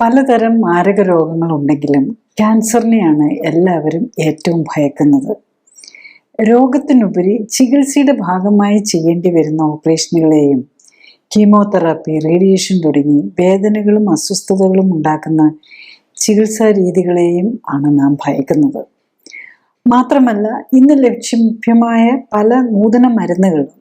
പലതരം മാരക രോഗങ്ങളുണ്ടെങ്കിലും ക്യാൻസറിനെയാണ് എല്ലാവരും ഏറ്റവും ഭയക്കുന്നത്. രോഗത്തിനുപരി ചികിത്സയുടെ ഭാഗമായി ചെയ്യേണ്ടി വരുന്ന ഓപ്പറേഷനുകളെയും കീമോതെറാപ്പി, റേഡിയേഷൻ തുടങ്ങി വേദനകളും അസ്വസ്ഥതകളും ഉണ്ടാക്കുന്ന ചികിത്സാ രീതികളെയും ആണ് നാം ഭയക്കുന്നത്. മാത്രമല്ല, ഇന്ന് ലഭ്യമായ പല നൂതന മരുന്നുകളും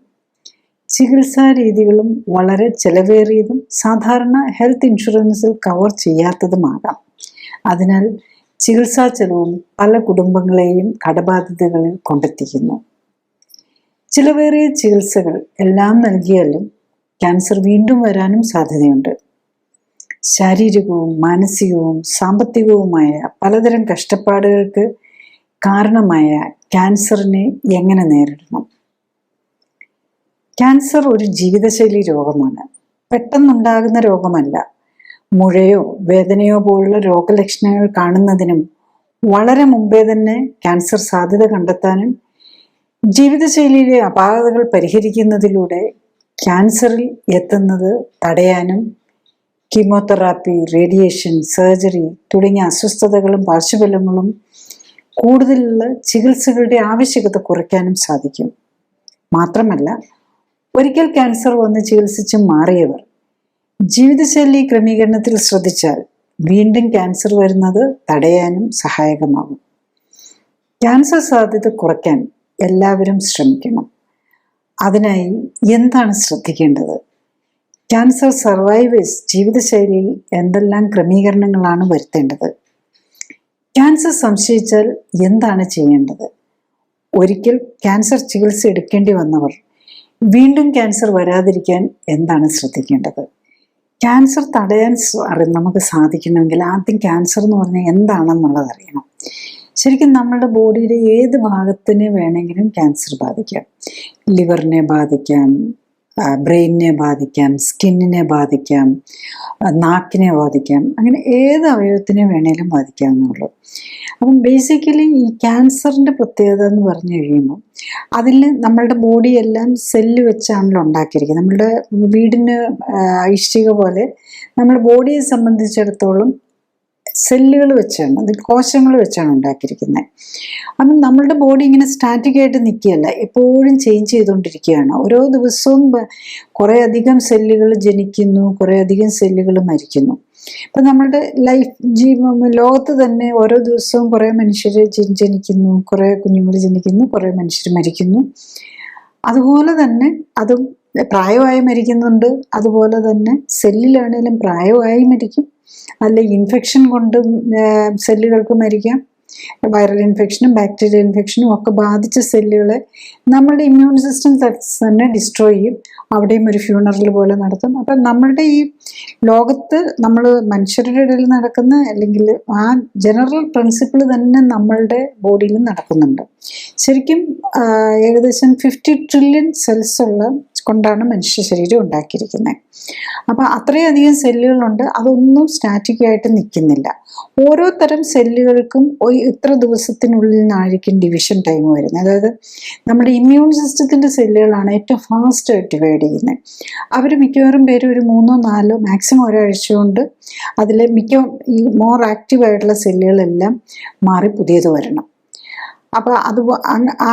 ചികിത്സാ രീതികളും വളരെ ചെലവേറിയതും സാധാരണ ഹെൽത്ത് ഇൻഷുറൻസിൽ കവർ ചെയ്യാത്തതുമാകാം. അതിനാൽ ചികിത്സാ ചെലവും പല കുടുംബങ്ങളെയും കടബാധ്യതകളിൽ കൊണ്ടെത്തിക്കുന്നു. ചിലവേറിയ ചികിത്സകൾ എല്ലാം നൽകിയാലും ക്യാൻസർ വീണ്ടും വരാനും സാധ്യതയുണ്ട്. ശാരീരികവും മാനസികവും സാമ്പത്തികവുമായ പലതരം കഷ്ടപ്പാടുകൾക്ക് കാരണമായ ക്യാൻസറിനെ എങ്ങനെ നേരിടണം? ക്യാൻസർ ഒരു ജീവിതശൈലി രോഗമാണ്. പെട്ടെന്നുണ്ടാകുന്ന രോഗമല്ല. മുഴയോ വേദനയോ പോലുള്ള രോഗലക്ഷണങ്ങൾ കാണുന്നതിനും വളരെ മുമ്പേ തന്നെ ക്യാൻസർ സാധ്യത കണ്ടെത്താനും ജീവിതശൈലിയിലെ അപാകതകൾ പരിഹരിക്കുന്നതിലൂടെ ക്യാൻസറിൽ എത്തുന്നത് തടയാനും കീമോതെറാപ്പി, റേഡിയേഷൻ, സർജറി തുടങ്ങിയ അസ്വസ്ഥതകളും പാർശ്വഫലങ്ങളും കൂടുതലുള്ള ചികിത്സകളുടെ ആവശ്യകത കുറയ്ക്കാനും സാധിക്കും. മാത്രമല്ല, ഒരിക്കൽ ക്യാൻസർ വന്ന് ചികിത്സിച്ച് മാറിയവർ ജീവിതശൈലി ക്രമീകരണത്തിൽ ശ്രദ്ധിച്ചാൽ വീണ്ടും ക്യാൻസർ വരുന്നത് തടയാനും സഹായകമാകും. ക്യാൻസർ സാധ്യത കുറയ്ക്കാൻ എല്ലാവരും ശ്രമിക്കണം. അതിനായി എന്താണ് ശ്രദ്ധിക്കേണ്ടത്? ക്യാൻസർ സർവൈവേഴ്സ് ജീവിതശൈലിയിൽ എന്തെല്ലാം ക്രമീകരണങ്ങളാണ് വരുത്തേണ്ടത്? ക്യാൻസർ സംശയിച്ചാൽ എന്താണ് ചെയ്യേണ്ടത്? ഒരിക്കൽ ക്യാൻസർ ചികിത്സ എടുക്കേണ്ടി വന്നവർ വീണ്ടും ക്യാൻസർ വരാതിരിക്കാൻ എന്താണ് ശ്രദ്ധിക്കേണ്ടത്? ക്യാൻസർ തടയാൻ നമുക്ക് സാധിക്കണമെങ്കിൽ ആദ്യം ക്യാൻസർ എന്ന് പറഞ്ഞാൽ എന്താണെന്നുള്ളത് അറിയണം. ശരിക്കും നമ്മുടെ ബോഡിയുടെ ഏത് ഭാഗത്തിനെ വേണമെങ്കിലും ക്യാൻസർ ബാധിക്കാം. ലിവറിനെ ബാധിക്കാം, ബ്രെയിനിനെ ബാധിക്കാം, സ്കിന്നിനെ ബാധിക്കാം, നാക്കിനെ ബാധിക്കാം, അങ്ങനെ ഏത് അവയവത്തിനെ വേണേലും ബാധിക്കാവുന്നുള്ളൂ. അപ്പം ബേസിക്കലി ഈ ക്യാൻസറിൻ്റെ പ്രത്യേകത എന്ന് പറഞ്ഞു കഴിയുമ്പോൾ അതിൽ നമ്മളുടെ ബോഡിയെല്ലാം സെല്ല് വെച്ചാണല്ലോ ഉണ്ടാക്കിയിരിക്കുന്നത്. നമ്മളുടെ വീടിന് ഇഷ്ടിക പോലെ നമ്മുടെ ബോഡിയെ സംബന്ധിച്ചിടത്തോളം സെല്ലുകൾ വെച്ചാണ്, അത് കോശങ്ങൾ വെച്ചാണ് ഉണ്ടാക്കിയിരിക്കുന്നത്. അപ്പം നമ്മളുടെ ബോഡി ഇങ്ങനെ സ്റ്റാറ്റിക് ആയിട്ട് നിൽക്കുകയല്ല, എപ്പോഴും ചേഞ്ച് ചെയ്തുകൊണ്ടിരിക്കുകയാണ്. ഓരോ ദിവസവും കുറേ അധികം സെല്ലുകൾ ജനിക്കുന്നു, കുറേ അധികം സെല്ലുകൾ മരിക്കുന്നു. ഇപ്പം നമ്മളുടെ ലോകത്ത് തന്നെ ഓരോ ദിവസവും കുറേ മനുഷ്യർ ജനിക്കുന്നു, കുറേ കുഞ്ഞുങ്ങൾ ജനിക്കുന്നു, കുറേ മനുഷ്യർ മരിക്കുന്നു. അതുപോലെ തന്നെ അതും പ്രായമായി മരിക്കുന്നുണ്ട്. അതുപോലെ തന്നെ സെല്ലിലാണേലും പ്രായമായി മരിക്കും, അല്ല ഇൻഫെക്ഷൻ കൊണ്ട് സെല്ലുകൾക്ക് മരിക്കാം. വൈറൽ ഇൻഫെക്ഷനും ബാക്ടീരിയൽ ഇൻഫെക്ഷനും ഒക്കെ ബാധിച്ച സെല്ലുകളെ നമ്മളുടെ ഇമ്മ്യൂൺ സിസ്റ്റം തന്നെ ഡിസ്ട്രോയ് ചെയ്യും. അവിടെയും ഒരു ഫ്യൂണറൽ പോലെ നടത്തും. അപ്പം നമ്മളുടെ ഈ ലോകത്ത് നമ്മൾ മനുഷ്യരുടെ ഇടയിൽ നടക്കുന്ന അല്ലെങ്കിൽ ആ ജനറൽ പ്രിൻസിപ്പിൾ തന്നെ നമ്മളുടെ ബോഡിയിൽ നടക്കുന്നുണ്ട്. ശരിക്കും ഏകദേശം 50 ട്രില്യൺ സെൽസ് കൊണ്ടാണ് മനുഷ്യ ശരീരം ഉണ്ടാക്കിയിരിക്കുന്നത്. അപ്പം അത്രയധികം സെല്ലുകളുണ്ട്. അതൊന്നും സ്റ്റാറ്റിക് ആയിട്ട് നിൽക്കുന്നില്ല. ഓരോ തരം സെല്ലുകൾക്കും ഇത്ര ദിവസത്തിനുള്ളിലായിരിക്കും ഡിവിഷൻ ടൈം വരുന്നത്. അതായത് നമ്മുടെ ഇമ്മ്യൂൺ സിസ്റ്റത്തിൻ്റെ സെല്ലുകളാണ് ഏറ്റവും ഫാസ്റ്റായിട്ട് ഡിവൈഡ് ചെയ്യുന്നത്. അവർ മിക്കവാറും പേര് ഒരു 3-4 മാക്സിമം ഒരാഴ്ച കൊണ്ട് അതിലെ ഈ മോർ ആക്റ്റീവായിട്ടുള്ള സെല്ലുകളെല്ലാം മാറി പുതിയത് വരണം. അപ്പോൾ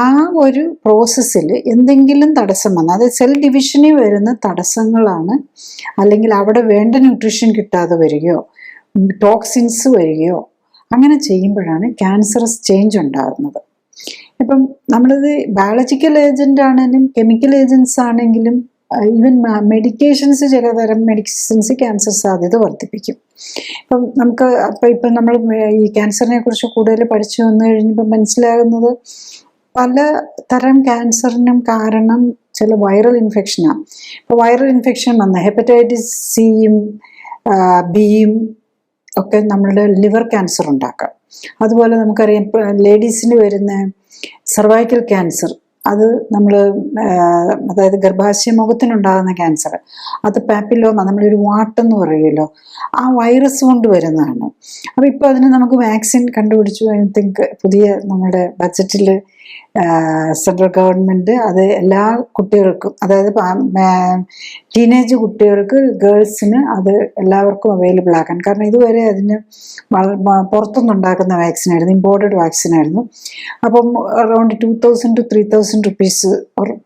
ആ ഒരു പ്രോസസ്സിൽ എന്തെങ്കിലും തടസ്സം വന്നാൽ, അതായത് സെൽ ഡിവിഷനിൽ വരുന്ന തടസ്സങ്ങളാണ്, അല്ലെങ്കിൽ അവിടെ വേണ്ട ന്യൂട്രീഷൻ കിട്ടാതെ വരികയോ ടോക്സിൻസ് വരികയോ അങ്ങനെ ചെയ്യുമ്പോഴാണ് ക്യാൻസറസ് ചേഞ്ച് ഉണ്ടാകുന്നത്. ഇപ്പം നമ്മളിത് ബയോളജിക്കൽ ഏജൻ്റ് ആണെങ്കിലും കെമിക്കൽ ഏജൻസ് ആണെങ്കിലും ഈവൻ മെഡിക്കേഷൻസ്, ചിലതരം മെഡിസിൻസ് ക്യാൻസർ സാധ്യത വർദ്ധിപ്പിക്കും. ഇപ്പം നമ്മൾ ഈ ക്യാൻസറിനെ കുറിച്ച് കൂടുതൽ പഠിച്ചു വന്നു കഴിഞ്ഞപ്പോൾ മനസ്സിലാകുന്നത് പല തരം ക്യാൻസറിനും കാരണം ചില വൈറൽ ഇൻഫെക്ഷനാണ്. ഇപ്പോൾ വൈറൽ ഇൻഫെക്ഷൻ വന്ന ഹെപ്പറ്റൈറ്റിസ് സിയും ബിയും ഒക്കെ നമ്മളുടെ ലിവർ ക്യാൻസർ ഉണ്ടാക്കാം. അതുപോലെ നമുക്കറിയാം ലേഡീസിന് വരുന്ന സർവൈക്കൽ ക്യാൻസർ, അത് നമ്മൾ അതായത് ഗർഭാശയ മുഖത്തിനുണ്ടാകുന്ന ക്യാൻസർ, അത് പാപ്പിലോമ, നമ്മളൊരു വാട്ടെന്ന് പറയുമല്ലോ, ആ വൈറസ് കൊണ്ട് വരുന്നതാണ്. അപ്പോൾ ഇപ്പോൾ അതിന് നമുക്ക് വാക്സിൻ കണ്ടുപിടിച്ചു. ഐ തിങ്ക് പുതിയ നമ്മുടെ ബഡ്ജറ്റിൽ സെൻട്രൽ ഗവൺമെൻറ് അത് എല്ലാ കുട്ടികൾക്കും, അതായത് ടീനേജ് കുട്ടികൾക്ക്, ഗേൾസിന് അത് എല്ലാവർക്കും അവൈലബിൾ ആക്കാൻ. കാരണം ഇതുവരെ അതിന് പുറത്തുനിന്ന് ഉണ്ടാക്കുന്ന വാക്സിനായിരുന്നു, ഇമ്പോർട്ടഡ് വാക്സിനായിരുന്നു. അപ്പം അറൗണ്ട് 2000 to 3000 റുപ്പീസ്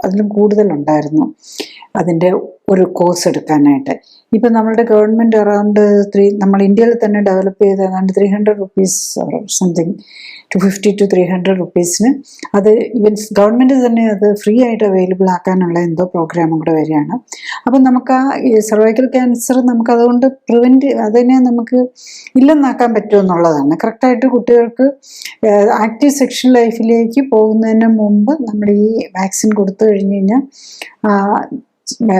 അതിലും കൂടുതലുണ്ടായിരുന്നു അതിൻ്റെ ഒരു കോഴ്സ് എടുക്കാനായിട്ട്. ഇപ്പം നമ്മളുടെ ഗവൺമെൻറ് അറൗണ്ട് നമ്മൾ ഇന്ത്യയിൽ തന്നെ ഡെവലപ്പ് ചെയ്ത് ഏതാണ്ട് 300 റുപ്പീസ് സംതിങ് 250 to 300 റുപ്പീസിന് അത് ഈവൻ ഗവൺമെൻറ് തന്നെ അത് ഫ്രീ ആയിട്ട് അവൈലബിൾ ആക്കാനുള്ള എന്തോ പ്രോഗ്രാമും കൂടെ വരികയാണ്. അപ്പം നമുക്ക് ആ സർവൈക്കൽ ക്യാൻസർ നമുക്ക് അതുകൊണ്ട് അതിനെ നമുക്ക് ഇല്ലെന്നാക്കാൻ പറ്റുമെന്നുള്ളതാണ്. കറക്റ്റായിട്ട് കുട്ടികൾക്ക് ആക്റ്റീവ് സെക്ഷൽ ലൈഫിലേക്ക് പോകുന്നതിന് മുമ്പ് നമ്മൾ ഈ വാക്സിൻ കൊടുത്തു കഴിഞ്ഞ് കഴിഞ്ഞാൽ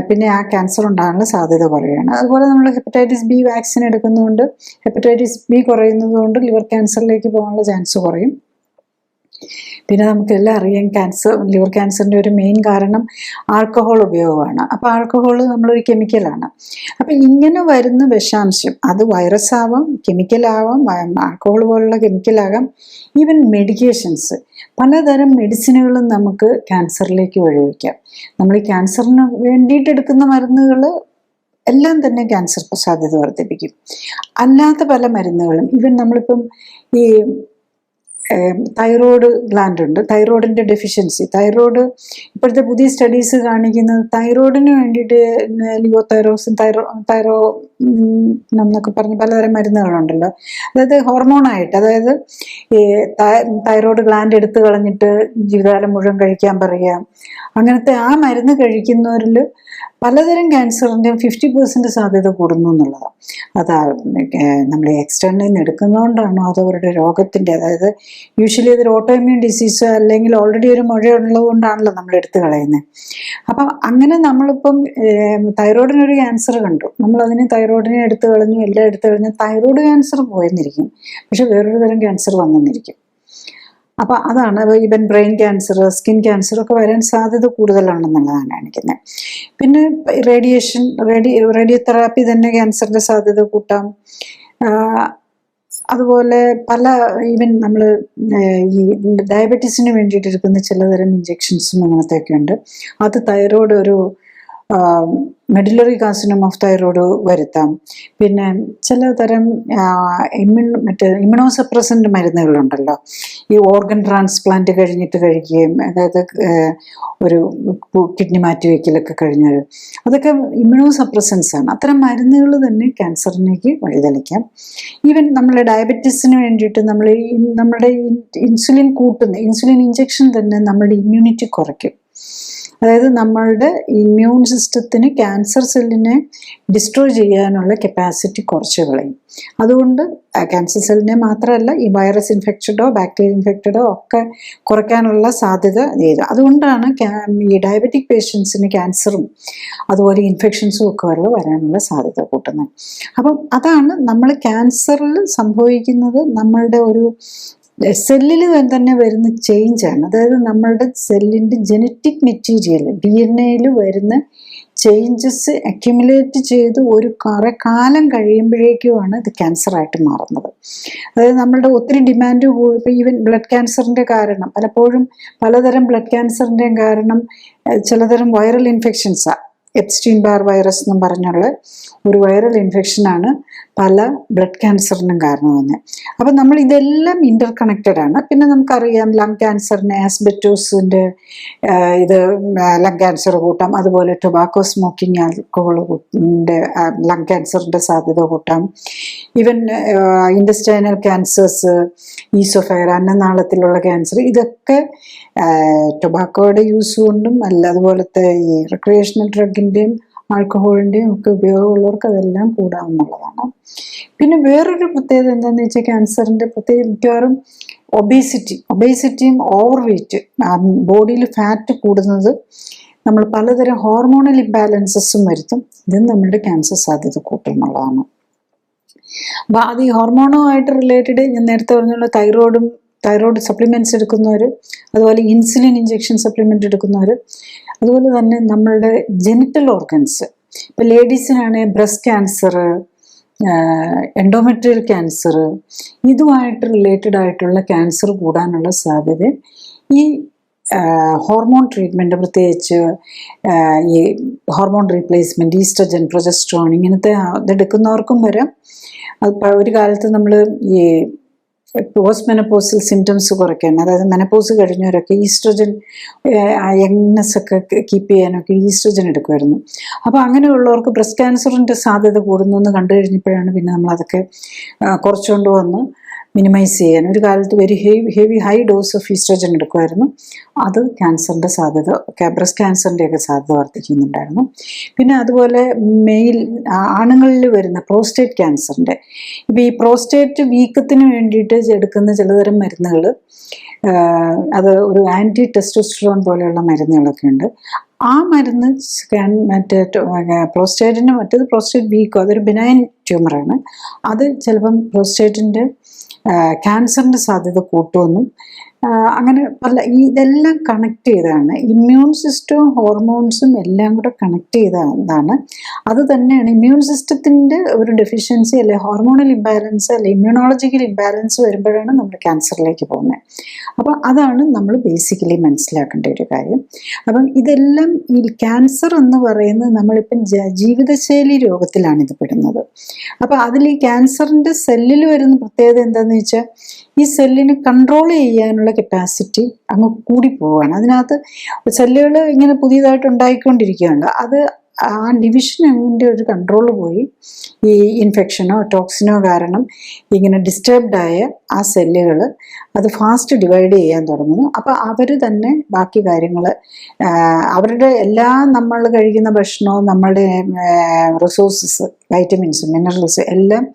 പിന്നെ ആ ക്യാൻസർ ഉണ്ടാകാനുള്ള സാധ്യത കുറയാണ്. അതുപോലെ നമ്മൾ ഹെപ്പറ്റൈറ്റിസ് ബി വാക്സിൻ എടുക്കുന്നതുകൊണ്ട് ഹെപ്പറ്റൈറ്റിസ് ബി കുറയുന്നത് കൊണ്ട് ലിവർ ക്യാൻസറിലേക്ക് പോകാനുള്ള ചാൻസ് കുറയും. പിന്നെ നമുക്കെല്ലാം അറിയാം ലിവർ ക്യാൻസറിൻ്റെ ഒരു മെയിൻ കാരണം ആൽക്കഹോൾ ഉപയോഗമാണ്. അപ്പോൾ ആൽക്കഹോൾ നമ്മളൊരു കെമിക്കലാണ്. അപ്പം ഇങ്ങനെ വരുന്ന വിഷാംശം അത് വൈറസ് ആവാം, കെമിക്കലാവാം, ആൽക്കഹോൾ പോലുള്ള കെമിക്കലാകാം, ഈവൻ മെഡിക്കേഷൻസ്, പലതരം മെഡിസിനുകളും നമുക്ക് ക്യാൻസറിലേക്ക് വഴിവെക്കാം. നമ്മൾ ഈ ക്യാൻസറിന് വേണ്ടിയിട്ട് എടുക്കുന്ന മരുന്നുകൾ എല്ലാം തന്നെ ക്യാൻസർ സാധ്യത വർദ്ധിപ്പിക്കും. അല്ലാത്ത പല മരുന്നുകളും, ഈവൻ നമ്മളിപ്പം ഈ തൈറോയ്ഡ് ഗ്ലാൻഡ് ഉണ്ട്, തൈറോയിഡിൻ്റെ ഡെഫിഷ്യൻസി, തൈറോയ്ഡ് ഇപ്പോഴത്തെ പുതിയ സ്റ്റഡീസ് കാണിക്കുന്നത് തൈറോയിഡിന് വേണ്ടിയിട്ട് ലിവോതൈറോസിൻ, എന്നൊക്കെ പറഞ്ഞ് പലതരം മരുന്നുകളുണ്ടല്ലോ. അതായത് ഹോർമോണായിട്ട്, അതായത് ഈ തൈറോയ്ഡ് ഗ്ലാൻഡ് എടുത്ത് കളഞ്ഞിട്ട് ജീവിതകാലം മുഴുവൻ കഴിക്കാൻ പറയുക, അങ്ങനത്തെ ആ മരുന്ന് കഴിക്കുന്നവരിൽ പലതരം ക്യാൻസറിൻ്റെയും 50% സാധ്യത കൂടുന്നു എന്നുള്ളതാണ്. അതാ നമ്മൾ എക്സ്റ്റേണലിൽ നിന്ന് എടുക്കുന്നതുകൊണ്ടാണോ അതോ അവരുടെ രോഗത്തിൻ്റെ, അതായത് യൂഷ്വലി അതൊരു ഓട്ടോഇമ്മ്യൂൺ ഡിസീസ് അല്ലെങ്കിൽ ഓൾറെഡി ഒരു മുഴ ഉള്ളത് കൊണ്ടാണല്ലോ നമ്മൾ എടുത്തു കളയുന്നത്. അപ്പം അങ്ങനെ നമ്മളിപ്പം തൈറോയിഡിനൊരു ക്യാൻസർ കണ്ടു, നമ്മളതിന് തൈറോയിഡിനെ എടുത്തു കളഞ്ഞു, എല്ലാം എടുത്തു കളഞ്ഞു, തൈറോയ്ഡ് ക്യാൻസർ പോയെന്നിരിക്കും, പക്ഷെ വേറൊരു തരം ക്യാൻസർ വന്നെന്നിരിക്കും. അപ്പം അതാണ് even brain cancer, skin cancer ഒക്കെ വരാൻ സാധ്യത കൂടുതലാണെന്നുള്ളതാണ് കാണിക്കുന്നത്. പിന്നെ റേഡിയോതെറാപ്പി തന്നെ ക്യാൻസറിൻ്റെ സാധ്യത കൂട്ടാം. അതുപോലെ പല ഈവൻ നമ്മൾ ഈ ഡയബറ്റീസിന് വേണ്ടിയിട്ട് എടുക്കുന്ന ചിലതരം ഇഞ്ചെക്ഷൻസും അങ്ങനത്തെയൊക്കെ ഉണ്ട്. അത് തൈറോയ്ഡ് ഒരു മെഡുലറി കാർസിനോമ ഓഫ് തൈറോയ്ഡ് വരുത്താം. പിന്നെ ചിലതരം ഇമ്മ്യൂണോസപ്രസൻ്റ് മരുന്നുകളുണ്ടല്ലോ, ഈ ഓർഗൻ ട്രാൻസ്പ്ലാന്റ് കഴിഞ്ഞിട്ട് കഴിക്കുകയും, അതായത് ഒരു കിഡ്നി മാറ്റിവെക്കലൊക്കെ കഴിഞ്ഞാൽ, അതൊക്കെ ഇമ്മ്യൂണോസപ്രസൻസ് ആണ്. അത്തരം മരുന്നുകൾ തന്നെ ക്യാൻസറിലേക്ക് വഴിതെളിക്കാം. ഈവൻ നമ്മളെ ഡയബറ്റീസിന് വേണ്ടിയിട്ട് നമ്മുടെ ഇൻസുലിൻ ഇഞ്ചെക്ഷൻ തന്നെ നമ്മുടെ ഇമ്മ്യൂണിറ്റി കുറയ്ക്കും. അതായത് നമ്മളുടെ ഇമ്മ്യൂൺ സിസ്റ്റത്തിന് ക്യാൻസർ സെല്ലിനെ ഡിസ്ട്രോയ് ചെയ്യാനുള്ള കപ്പാസിറ്റി കുറച്ച് കളയും. അതുകൊണ്ട് ക്യാൻസർ സെല്ലിനെ മാത്രമല്ല ഈ വൈറസ് ഇൻഫെക്റ്റഡോ ബാക്ടീരിയ ഇൻഫെക്റ്റഡോ ഒക്കെ കുറയ്ക്കാനുള്ള സാധ്യത ചെയ്തു. അതുകൊണ്ടാണ് ഈ ഡയബറ്റിക് പേഷ്യൻസിന് ക്യാൻസറും അതുപോലെ ഇൻഫെക്ഷൻസും ഒക്കെ വരാനുള്ള സാധ്യത കൂട്ടുന്നത്. അപ്പം അതാണ് നമ്മൾ ക്യാൻസറിൽ സംഭവിക്കുന്നത്, നമ്മളുടെ ഒരു സെല്ലിൽ തന്നെ വരുന്ന ചേഞ്ചാണ്. അതായത് നമ്മളുടെ സെല്ലിൻ്റെ ജനറ്റിക് മെറ്റീരിയൽ DNA വരുന്ന ചേഞ്ചസ് അക്യുമുലേറ്റ് ചെയ്ത് ഒരു കുറെ കാലം കഴിയുമ്പോഴേക്കുമാണ് ഇത് ക്യാൻസറായിട്ട് മാറുന്നത്. അതായത് നമ്മളുടെ ഒത്തിരി ഡിമാൻഡ് ഇപ്പോൾ ഈവൻ ബ്ലഡ് ക്യാൻസറിൻ്റെ കാരണം പലപ്പോഴും പലതരം ബ്ലഡ് ക്യാൻസറിൻ്റെയും കാരണം ചിലതരം വൈറൽ ഇൻഫെക്ഷൻസാണ്. എപ്സ്റ്റീൻ ബാർ വൈറസ് എന്നും പറഞ്ഞുള്ള ഒരു വൈറൽ ഇൻഫെക്ഷനാണ് പല ബ്ലഡ് ക്യാൻസറിനും കാരണമെന്ന്. അപ്പം നമ്മൾ ഇതെല്ലാം ഇൻ്റർ കണക്റ്റഡ് ആണ്. പിന്നെ നമുക്കറിയാം ലങ് ക്യാൻസറിന് ആസ്ബറ്റോസിൻ്റെ ഇത് ലങ് ക്യാൻസർ കൂട്ടാം. അതുപോലെ ടൊബാക്കോ സ്മോക്കിംഗ്, ആൽക്കഹോളിൻ്റെ ലങ് ക്യാൻസറിൻ്റെ സാധ്യത കൂട്ടാം. ഈവൻ ഇൻഡസ്റ്റൈനൽ ക്യാൻസേഴ്സ്, ഈസോഫയർ അന്നനാളത്തിലുള്ള ക്യാൻസർ, ഇതൊക്കെ ടൊബാക്കോയുടെ യൂസ് കൊണ്ടും അല്ല അതുപോലത്തെ ഈ റിക്രിയേഷണൽ ഡ്രഗിൻ്റെയും ആൽക്കഹോളിൻ്റെയും ഒക്കെ ഉപയോഗമുള്ളവർക്ക് അതെല്ലാം കൂടാവുന്നതാണ്. പിന്നെ വേറൊരു പ്രത്യേകത എന്താണെന്ന് വെച്ചാൽ ക്യാൻസറിൻ്റെ മിക്കവാറും ഒബേസിറ്റിയും ഓവർ വെയ്റ്റ്, ബോഡിയിൽ ഫാറ്റ് കൂടുന്നത് നമ്മൾ പലതരം ഹോർമോണൽ ഇംബാലൻസസും വരുത്തും. ഇതും നമ്മുടെ ക്യാൻസർ സാധ്യത കൂട്ടുന്നുള്ളതാണ്. അപ്പോൾ അത് ഈ ഹോർമോണുമായിട്ട് റിലേറ്റഡ് ഞാൻ നേരത്തെ പറഞ്ഞുള്ള തൈറോയ്ഡ് സപ്ലിമെൻറ്റ്സ് എടുക്കുന്നവർ, അതുപോലെ ഇൻസുലിൻ ഇഞ്ചെക്ഷൻ സപ്ലിമെൻ്റ് എടുക്കുന്നവർ, അതുപോലെ തന്നെ നമ്മളുടെ ജെനിറ്റൽ ഓർഗൻസ്, ഇപ്പോൾ ലേഡീസിനാണെങ്കിൽ ബ്രസ്റ്റ് ക്യാൻസർ, എൻഡോമെട്രിയൽ ക്യാൻസർ, ഇതുമായിട്ട് റിലേറ്റഡ് ആയിട്ടുള്ള ക്യാൻസർ കൂടാനുള്ള സാധ്യത ഈ ഹോർമോൺ ട്രീറ്റ്മെൻറ്റ്, പ്രത്യേകിച്ച് ഈ ഹോർമോൺ റീപ്ലേസ്മെൻറ്റ്, ഈസ്ട്രജൻ, പ്രൊജസ്ട്രോൺ ഇങ്ങനത്തെ ഇതെടുക്കുന്നവർക്കും വരാം. അത് ഒരു കാലത്ത് നമ്മൾ ഈ പോസ്റ്റ് മെനപ്പോസൽ സിംറ്റംസ് കുറയ്ക്കാൻ, അതായത് മെനപ്പോസ് കഴിഞ്ഞവരൊക്കെ ഈസ്ട്രജൻ യങ്നെസ് ഒക്കെ കീപ്പ് ചെയ്യാനൊക്കെ ഈസ്ട്രജൻ എടുക്കുമായിരുന്നു. അപ്പോൾ അങ്ങനെയുള്ളവർക്ക് ബ്രസ്റ്റ് ക്യാൻസറിൻ്റെ സാധ്യത കൂടുന്നു എന്ന് കണ്ടു കഴിഞ്ഞപ്പോഴാണ് പിന്നെ നമ്മളതൊക്കെ കുറച്ചുകൊണ്ട് വന്ന് മിനിമൈസ് ചെയ്യാൻ. ഒരു കാലത്ത് heavy high dose of oestrogen എടുക്കുമായിരുന്നു. അത് ക്യാൻസറിൻ്റെ സാധ്യത, ബ്രസ്റ്റ് ക്യാൻസറിൻ്റെയൊക്കെ സാധ്യത വർദ്ധിക്കുന്നുണ്ടായിരുന്നു. പിന്നെ അതുപോലെ ആണുങ്ങളിൽ വരുന്ന പ്രോസ്റ്റേറ്റ് ക്യാൻസറിൻ്റെ, ഇപ്പോൾ ഈ പ്രോസ്റ്റേറ്റ് വീക്കത്തിന് വേണ്ടിയിട്ട് എടുക്കുന്ന ചിലതരം മരുന്നുകൾ, അത് ഒരു ആൻറ്റി ടെസ്റ്റോസ്റ്ററോൺ പോലെയുള്ള മരുന്നുകളൊക്കെ ഉണ്ട്. ആ മരുന്ന് പ്രോസ്റ്റേറ്റിൻ്റെ, മറ്റേത് പ്രോസ്റ്റേറ്റ് വീക്കോ, അതൊരു ബിനൈൻ ട്യൂമറാണ്. അത് ചിലപ്പം പ്രോസ്റ്റേറ്റിൻ്റെ ക്യാൻസറിൻ്റെ സാധ്യത കൂട്ടുമെന്നും അങ്ങനെ ഇതെല്ലാം കണക്ട് ചെയ്താണ്. ഇമ്മ്യൂൺ സിസ്റ്റവും ഹോർമോൺസും എല്ലാം കൂടെ കണക്ട് ചെയ്തതാണ്. അത് തന്നെയാണ് ഇമ്മ്യൂൺ സിസ്റ്റത്തിൻ്റെ ഒരു ഡെഫിഷ്യൻസി, അല്ലെ ഹോർമോണൽ ഇംബാലൻസ്, അല്ലെ ഇമ്മ്യൂണോളജിക്കൽ ഇംബാലൻസ് വരുമ്പോഴാണ് നമ്മൾ ക്യാൻസറിലേക്ക് പോകുന്നത്. അപ്പം അതാണ് നമ്മൾ ബേസിക്കലി മനസ്സിലാക്കേണ്ട ഒരു കാര്യം. അപ്പം ഇതെല്ലാം ഈ ക്യാൻസർ എന്ന് പറയുന്നത് നമ്മളിപ്പം ജീവിതശൈലി രോഗത്തിലാണ് ഇത് പെടുന്നത്. അപ്പം അതിൽ ഈ ക്യാൻസറിൻ്റെ സെല്ലിൽ വരുന്ന പ്രത്യേകത എന്താണെന്ന് വെച്ചാൽ, ഈ സെല്ലിന് കൺട്രോൾ ചെയ്യാനുള്ള കപ്പാസിറ്റി അങ്ങ് കൂടിപ്പോവുകയാണ്. അതിനകത്ത് സെല്ലുകൾ ഇങ്ങനെ പുതിയതായിട്ട് ഉണ്ടായിക്കൊണ്ടിരിക്കുകയാണ്. അത് ആ ഡിവിഷൻ്റെ ഒരു കൺട്രോൾ പോയി ഈ ഇൻഫെക്ഷനോ ടോക്സിനോ കാരണം ഇങ്ങനെ ഡിസ്റ്റർബ്ഡായ ആ സെല്ലുകൾ അത് ഫാസ്റ്റ് ഡിവൈഡ് ചെയ്യാൻ തുടങ്ങുന്നു. അപ്പോൾ അവർ തന്നെ ബാക്കി കാര്യങ്ങൾ, അവരുടെ എല്ലാ നമ്മൾ കഴിക്കുന്ന ഭക്ഷണവും നമ്മളുടെ റിസോഴ്സസ്, വൈറ്റമിൻസും മിനറൽസും എല്ലാം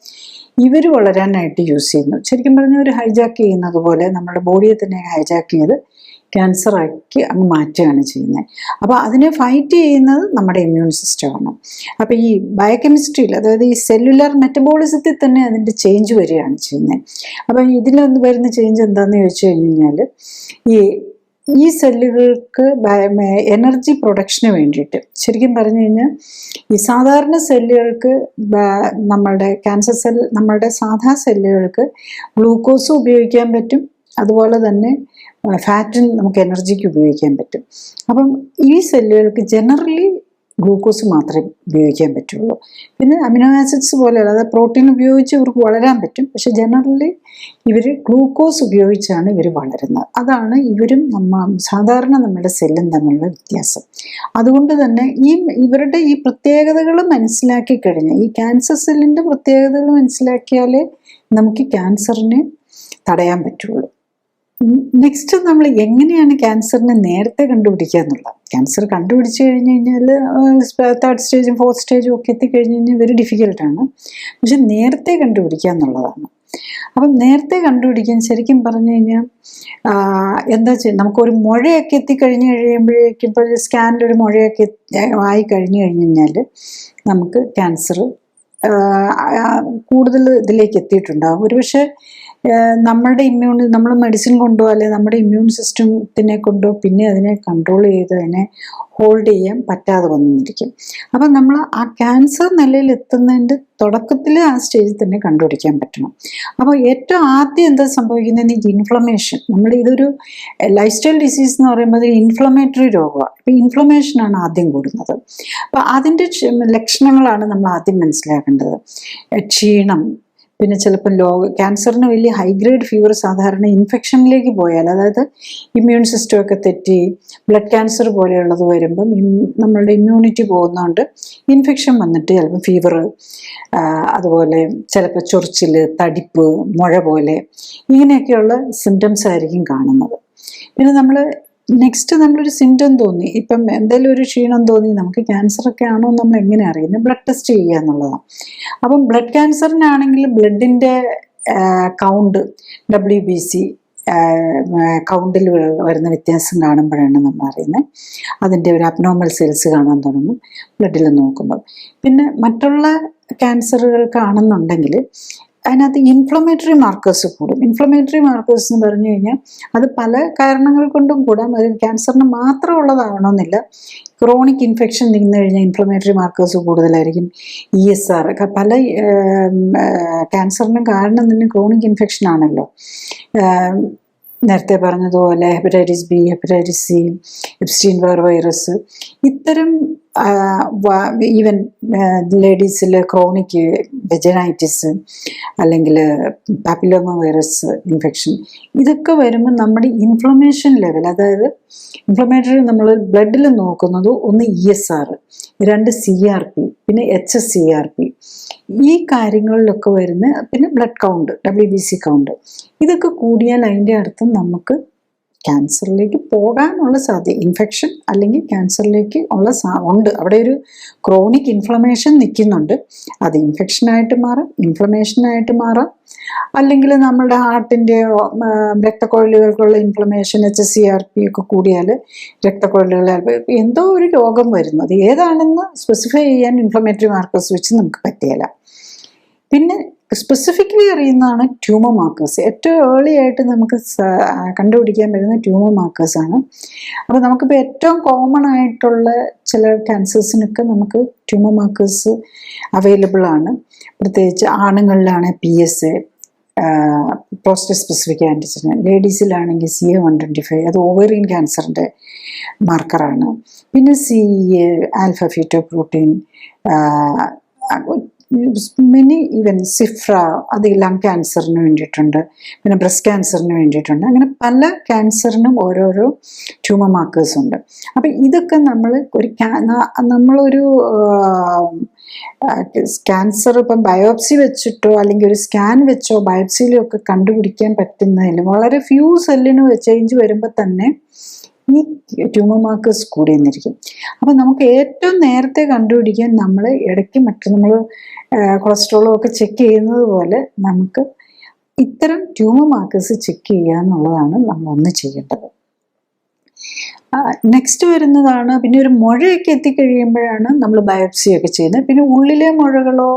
ഇവർ വളരാനായിട്ട് യൂസ് ചെയ്യുന്നു. ശരിക്കും പറഞ്ഞാൽ ഒരു ഹൈജാക്ക് ചെയ്യുന്നത് പോലെ നമ്മുടെ ബോഡിയെ തന്നെ ഹൈജാക്ക് ചെയ്ത് ക്യാൻസറാക്കി അങ്ങ് മാറ്റുകയാണ് ചെയ്യുന്നത്. അപ്പോൾ അതിനെ ഫൈറ്റ് ചെയ്യുന്നത് നമ്മുടെ ഇമ്മ്യൂൺ സിസ്റ്റമാണ്. അപ്പോൾ ഈ ബയോകെമിസ്ട്രിയിൽ, അതായത് ഈ സെല്ലുലാർ മെറ്റബോളിസത്തിൽ തന്നെ അതിൻ്റെ ചേഞ്ച് വരികയാണ് ചെയ്യുന്നത്. അപ്പം ഇതിലൊന്ന് വരുന്ന ചേഞ്ച് എന്താണെന്ന് ചോദിച്ചു കഴിഞ്ഞാൽ, ഈ സെല്ലുകൾക്ക് എനർജി പ്രൊഡക്ഷന് വേണ്ടിയിട്ട്, ശരിക്കും പറഞ്ഞു കഴിഞ്ഞാൽ ഈ സാധാരണ സെല്ലുകൾക്ക്, നമ്മളുടെ ക്യാൻസർ സെൽ, നമ്മളുടെ സാധാ സെല്ലുകൾക്ക് ഗ്ലൂക്കോസും ഉപയോഗിക്കാൻ പറ്റും, അതുപോലെ തന്നെ ഫാറ്റും നമുക്ക് എനർജിക്ക് ഉപയോഗിക്കാൻ പറ്റും. അപ്പം ഈ സെല്ലുകൾക്ക് ജനറലി ഗ്ലൂക്കോസ് മാത്രമേ ഉപയോഗിക്കാൻ പറ്റുള്ളൂ. പിന്നെ അമിനോ ആസിഡ്സ് പോലെ, അതായത് പ്രോട്ടീൻ ഉപയോഗിച്ച് ഇവർക്ക് വളരാൻ പറ്റും, പക്ഷെ ജനറലി ഇവർ ഗ്ലൂക്കോസ് ഉപയോഗിച്ചാണ് ഇവർ വളരുന്നത്. അതാണ് ഇവരും സാധാരണ നമ്മുടെ സെല്ലും തമ്മിലുള്ള വ്യത്യാസം. അതുകൊണ്ട് തന്നെ ഇവരുടെ ഈ പ്രത്യേകതകൾ മനസ്സിലാക്കി കഴിഞ്ഞാൽ, ഈ ക്യാൻസർ സെല്ലിൻ്റെ പ്രത്യേകതകൾ മനസ്സിലാക്കിയാലേ നമുക്ക് ക്യാൻസറിനെ തടയാൻ പറ്റുള്ളൂ. നെക്സ്റ്റ് നമ്മൾ എങ്ങനെയാണ് ക്യാൻസറിനെ നേരത്തെ കണ്ടുപിടിക്കുക എന്നുള്ളത്. ക്യാൻസർ കണ്ടുപിടിച്ച് കഴിഞ്ഞ് കഴിഞ്ഞാൽ 3rd സ്റ്റേജും 4th സ്റ്റേജും ഒക്കെ എത്തിക്കഴിഞ്ഞ് കഴിഞ്ഞാൽ വെരി ഡിഫിക്കൽട്ടാണ്. പക്ഷെ നേരത്തെ കണ്ടുപിടിക്കുക എന്നുള്ളതാണ്. അപ്പം നേരത്തെ കണ്ടുപിടിക്കാൻ ശരിക്കും പറഞ്ഞു കഴിഞ്ഞാൽ എന്താ ചെയ്യുക, നമുക്കൊരു മുഴയൊക്കെ എത്തിക്കഴിഞ്ഞ് കഴിയുമ്പോഴേക്കും, ഇപ്പോൾ സ്കാനിലൊരു മുഴയൊക്കെ ആയി കഴിഞ്ഞ് കഴിഞ്ഞാൽ നമുക്ക് ക്യാൻസർ കൂടുതൽ ഇതിലേക്ക് എത്തിയിട്ടുണ്ടാകും. ഒരുപക്ഷെ നമ്മൾ മെഡിസിൻ കൊണ്ടോ അല്ലെ നമ്മുടെ ഇമ്മ്യൂൺ സിസ്റ്റത്തിനെ കൊണ്ടോ പിന്നെ അതിനെ കൺട്രോൾ ചെയ്ത് അതിനെ ഹോൾഡ് ചെയ്യാൻ പറ്റാതെ വന്നിരിക്കും. അപ്പം നമ്മൾ ആ ക്യാൻസർ നിലയിൽ എത്തുന്നതിൻ്റെ തുടക്കത്തിൽ ആ സ്റ്റേജിൽ തന്നെ കണ്ടുപിടിക്കാൻ പറ്റണം. അപ്പോൾ ഏറ്റവും ആദ്യം എന്താ സംഭവിക്കുന്നത്, ഈ ഇൻഫ്ലമേഷൻ, ഇതൊരു ലൈഫ് സ്റ്റൈൽ ഡിസീസ് എന്ന് പറയുമ്പോൾ ഇൻഫ്ലമേറ്ററി രോഗമാണ്. അപ്പോൾ ഇൻഫ്ലമേഷനാണ് ആദ്യം കൂടുന്നത്. അപ്പോൾ അതിൻ്റെ ലക്ഷണങ്ങളാണ് നമ്മൾ ആദ്യം മനസ്സിലാക്കേണ്ടത്. ക്ഷീണം, പിന്നെ ചിലപ്പോൾ ക്യാൻസറിന് വലിയ ഹൈഗ്രേഡ് ഫീവർ സാധാരണ ഇൻഫെക്ഷനിലേക്ക് പോയാൽ, അതായത് ഇമ്മ്യൂൺ സിസ്റ്റമൊക്കെ തെറ്റി ബ്ലഡ് ക്യാൻസർ പോലെയുള്ളത് വരുമ്പം നമ്മളുടെ ഇമ്മ്യൂണിറ്റി പോകുന്നതുകൊണ്ട് ഇൻഫെക്ഷൻ വന്നിട്ട് ചിലപ്പോൾ ഫീവർ, അതുപോലെ ചിലപ്പോൾ ചൊറിച്ചിൽ, തടിപ്പ്, മുഴ പോലെ ഇങ്ങനെയൊക്കെയുള്ള സിംറ്റംസ് ആയിരിക്കും കാണുന്നത്. പിന്നെ നമ്മളൊരു സിംറ്റം തോന്നി, ഇപ്പം എന്തെങ്കിലും ഒരു ക്ഷീണം തോന്നി, നമുക്ക് ക്യാൻസറൊക്കെ ആണോ നമ്മൾ എങ്ങനെ അറിയുന്നത്? ബ്ലഡ് ടെസ്റ്റ് ചെയ്യുക എന്നുള്ളതാണ്. അപ്പം ബ്ലഡ് ക്യാൻസറിനാണെങ്കിൽ ബ്ലഡിൻ്റെ കൗണ്ട്, WBC കൗണ്ടിൽ വരുന്ന വ്യത്യാസം കാണുമ്പോഴാണ് നമ്മൾ അറിയുന്നത്. അതിൻ്റെ ഒരു അബ്നോർമൽ സെൽസ് കാണാൻ തുടങ്ങും ബ്ലഡിൽ നോക്കുമ്പം. പിന്നെ മറ്റുള്ള ക്യാൻസറുകൾക്കാണെന്നുണ്ടെങ്കിൽ അതിനകത്ത് ഇൻഫ്ലമേറ്ററി മാർക്കേഴ്സ് കൂടും. ഇൻഫ്ലമേറ്ററി മാർക്കേഴ്സ് എന്ന് പറഞ്ഞു കഴിഞ്ഞാൽ അത് പല കാരണങ്ങൾ കൊണ്ടും കൂടാം. അത് ക്യാൻസറിന് മാത്രമുള്ളതാവണമെന്നില്ല. ക്രോണിക് ഇൻഫെക്ഷൻ നിന്ന് കഴിഞ്ഞാൽ ഇൻഫ്ലമേറ്ററി മാർക്കേഴ്സ് കൂടുതലായിരിക്കും. ESR പല ക്യാൻസറിനും കാരണം തന്നെ ക്രോണിക് ഇൻഫെക്ഷൻ ആണല്ലോ. നേരത്തെ പറഞ്ഞതുപോലെ hepatitis B, hepatitis C, Epstein Barr virus, ഇത്തരം ഈവൻ ലേഡീസിൽ ക്രോണിക് വെജനൈറ്റിസ് അല്ലെങ്കിൽ പാപ്പിലോമ വൈറസ് ഇൻഫെക്ഷൻ, ഇതൊക്കെ വരുമ്പോൾ നമ്മുടെ ഇൻഫ്ലമേഷൻ ലെവൽ, അതായത് ഇൻഫ്ലമേറ്ററി നമ്മൾ ബ്ലഡിൽ നോക്കുന്നത് ഒന്ന് ESR, 2 CRP, പിന്നെ HSCRP, ഈ കാര്യങ്ങളിലൊക്കെ വരുന്ന, പിന്നെ ബ്ലഡ് കൗണ്ട്, WBC കൗണ്ട്, ഇതൊക്കെ കൂടിയാൽ അതിൻ്റെ അർത്ഥം നമുക്ക് ക്യാൻസറിലേക്ക് പോകാനുള്ള സാധ്യത, ഇൻഫെക്ഷൻ അല്ലെങ്കിൽ ക്യാൻസറിലേക്ക് ഉണ്ട്. അവിടെ ഒരു ക്രോണിക് ഇൻഫ്ലമേഷൻ നിൽക്കുന്നുണ്ട്. അത് ഇൻഫെക്ഷനായിട്ട് മാറാം, ഇൻഫ്ലമേഷനായിട്ട് മാറാം, അല്ലെങ്കിൽ നമ്മുടെ ഹാർട്ടിൻ്റെ രക്തക്കുഴലുകൾക്കുള്ള ഇൻഫ്ലമേഷൻ, HSCRP ഒക്കെ കൂടിയാൽ രക്തക്കുഴലുകൾ എന്തോ ഒരു രോഗം വരുന്നു. അത് ഏതാണെന്ന് സ്പെസിഫൈ ചെയ്യാൻ ഇൻഫ്ലമേറ്ററി മാർക്കേഴ്സ് വെച്ച് നമുക്ക് പറ്റില്ല. പിന്നെ സ്പെസിഫിക്കലി അറിയുന്നതാണ് ട്യൂമർ മാർക്കേഴ്സ്. ഏറ്റവും ഏർലി ആയിട്ട് നമുക്ക് കണ്ടുപിടിക്കാൻ പറ്റുന്ന ട്യൂമർ മാർക്കേഴ്സാണ്. അപ്പോൾ നമുക്കിപ്പോൾ ഏറ്റവും കോമൺ ആയിട്ടുള്ള ചില ക്യാൻസേഴ്സിനൊക്കെ നമുക്ക് ട്യൂമർ മാർക്കേഴ്സ് അവൈലബിൾ ആണ്. പ്രത്യേകിച്ച് ആണുങ്ങളിലാണ് PSA, പ്രോസ്റ്റേറ്റ് സ്പെസിഫിക് ആൻറ്റിജൻ, ലേഡീസിലാണെങ്കിൽ CA-125, അത് ഓവേറിയൻ ക്യാൻസറിൻ്റെ മാർക്കറാണ്. പിന്നെ CEA, alpha fetoprotein, many even Cyfra, അത് ലങ് ക്യാൻസറിന് വേണ്ടിയിട്ടുണ്ട്, പിന്നെ ബ്രസ്റ്റ് ക്യാൻസറിന് വേണ്ടിയിട്ടുണ്ട്. അങ്ങനെ പല ക്യാൻസറിനും ഓരോരോ ട്യൂമർ മാർക്കേഴ്സ് ഉണ്ട്. അപ്പം ഇതൊക്കെ നമ്മളൊരു ക്യാൻസർ ഇപ്പം ബയോപ്സി വെച്ചിട്ടോ അല്ലെങ്കിൽ ഒരു സ്കാൻ വെച്ചോ ബയോപ്സിയിലോ ഒക്കെ കണ്ടുപിടിക്കാൻ പറ്റുന്നതിലും വളരെ ഫ്യൂ സെല്ലിന് ചേഞ്ച് വരുമ്പോൾ തന്നെ ഈ ട്യൂമർ മാർക്കേഴ്സ് കൂടി വന്നിരിക്കും. അപ്പം നമുക്ക് ഏറ്റവും നേരത്തെ കണ്ടുപിടിക്കാൻ നമ്മൾ ഇടയ്ക്ക് നമ്മൾ കൊളസ്ട്രോളും ഒക്കെ ചെക്ക് ചെയ്യുന്നത് പോലെ നമുക്ക് ഇത്തരം ട്യൂമർ മാർക്കേഴ്സ് ചെക്ക് ചെയ്യുക എന്നുള്ളതാണ് നമ്മളൊന്ന് ചെയ്യേണ്ടത്. നെക്സ്റ്റ് വരുന്നതാണ്, പിന്നെ ഒരു മുഴയൊക്കെ എത്തിക്കഴിയുമ്പോഴാണ് നമ്മൾ ബയോപ്സിയൊക്കെ ചെയ്യുന്നത്. പിന്നെ ഉള്ളിലെ മുഴകളോ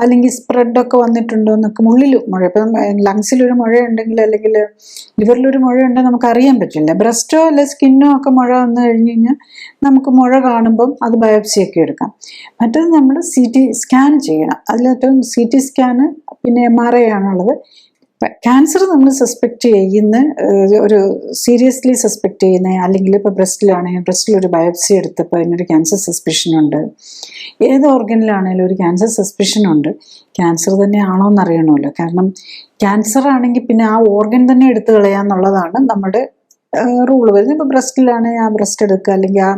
അല്ലെങ്കിൽ സ്പ്രെഡൊക്കെ വന്നിട്ടുണ്ടോ എന്നൊക്കെ, ഉള്ളിൽ മുഴ, ഇപ്പം ലങ്സിലൊരു മുഴയുണ്ടെങ്കിൽ അല്ലെങ്കിൽ ലിവറിലൊരു മുഴയുണ്ടെങ്കിൽ നമുക്ക് അറിയാൻ പറ്റില്ല. ബ്രസ്റ്റോ അല്ലെ സ്കിന്നോ ഒക്കെ മുഴ വന്നു കഴിഞ്ഞ് കഴിഞ്ഞാൽ നമുക്ക് മുഴ കാണുമ്പം അത് ബയോപ്സിയൊക്കെ എടുക്കാം. മറ്റത് നമ്മൾ CT സ്കാൻ ചെയ്യണം. അതിലേറ്റവും CT സ്കാന്, പിന്നെ MRI ആണുള്ളത്. ക്യാൻസർ നമ്മൾ സസ്പെക്റ്റ് ചെയ്യുന്ന, ഒരു സീരിയസ്ലി സസ്പെക്റ്റ് ചെയ്യുന്ന, അല്ലെങ്കിൽ ഇപ്പോൾ ബ്രസ്റ്റിലാണെങ്കിൽ ബ്രസ്റ്റിലൊരു ബയോപ്സി എടുത്തപ്പോൾ അതിനൊരു ക്യാൻസർ സസ്പെഷനുണ്ട്, ഏത് ഓർഗനിലാണെങ്കിലും ഒരു ക്യാൻസർ സസ്പെഷനുണ്ട്, ക്യാൻസർ തന്നെ ആണോ എന്നറിയണമല്ലോ. കാരണം ക്യാൻസർ ആണെങ്കിൽ പിന്നെ ആ ഓർഗൻ തന്നെ എടുത്തു കളയാന്നുള്ളതാണ് നമ്മുടെ റൂള് വരുന്നത്. ഇപ്പോൾ ബ്രസ്റ്റിലാണെങ്കിൽ ആ ബ്രസ്റ്റ് എടുക്കുക, അല്ലെങ്കിൽ ആ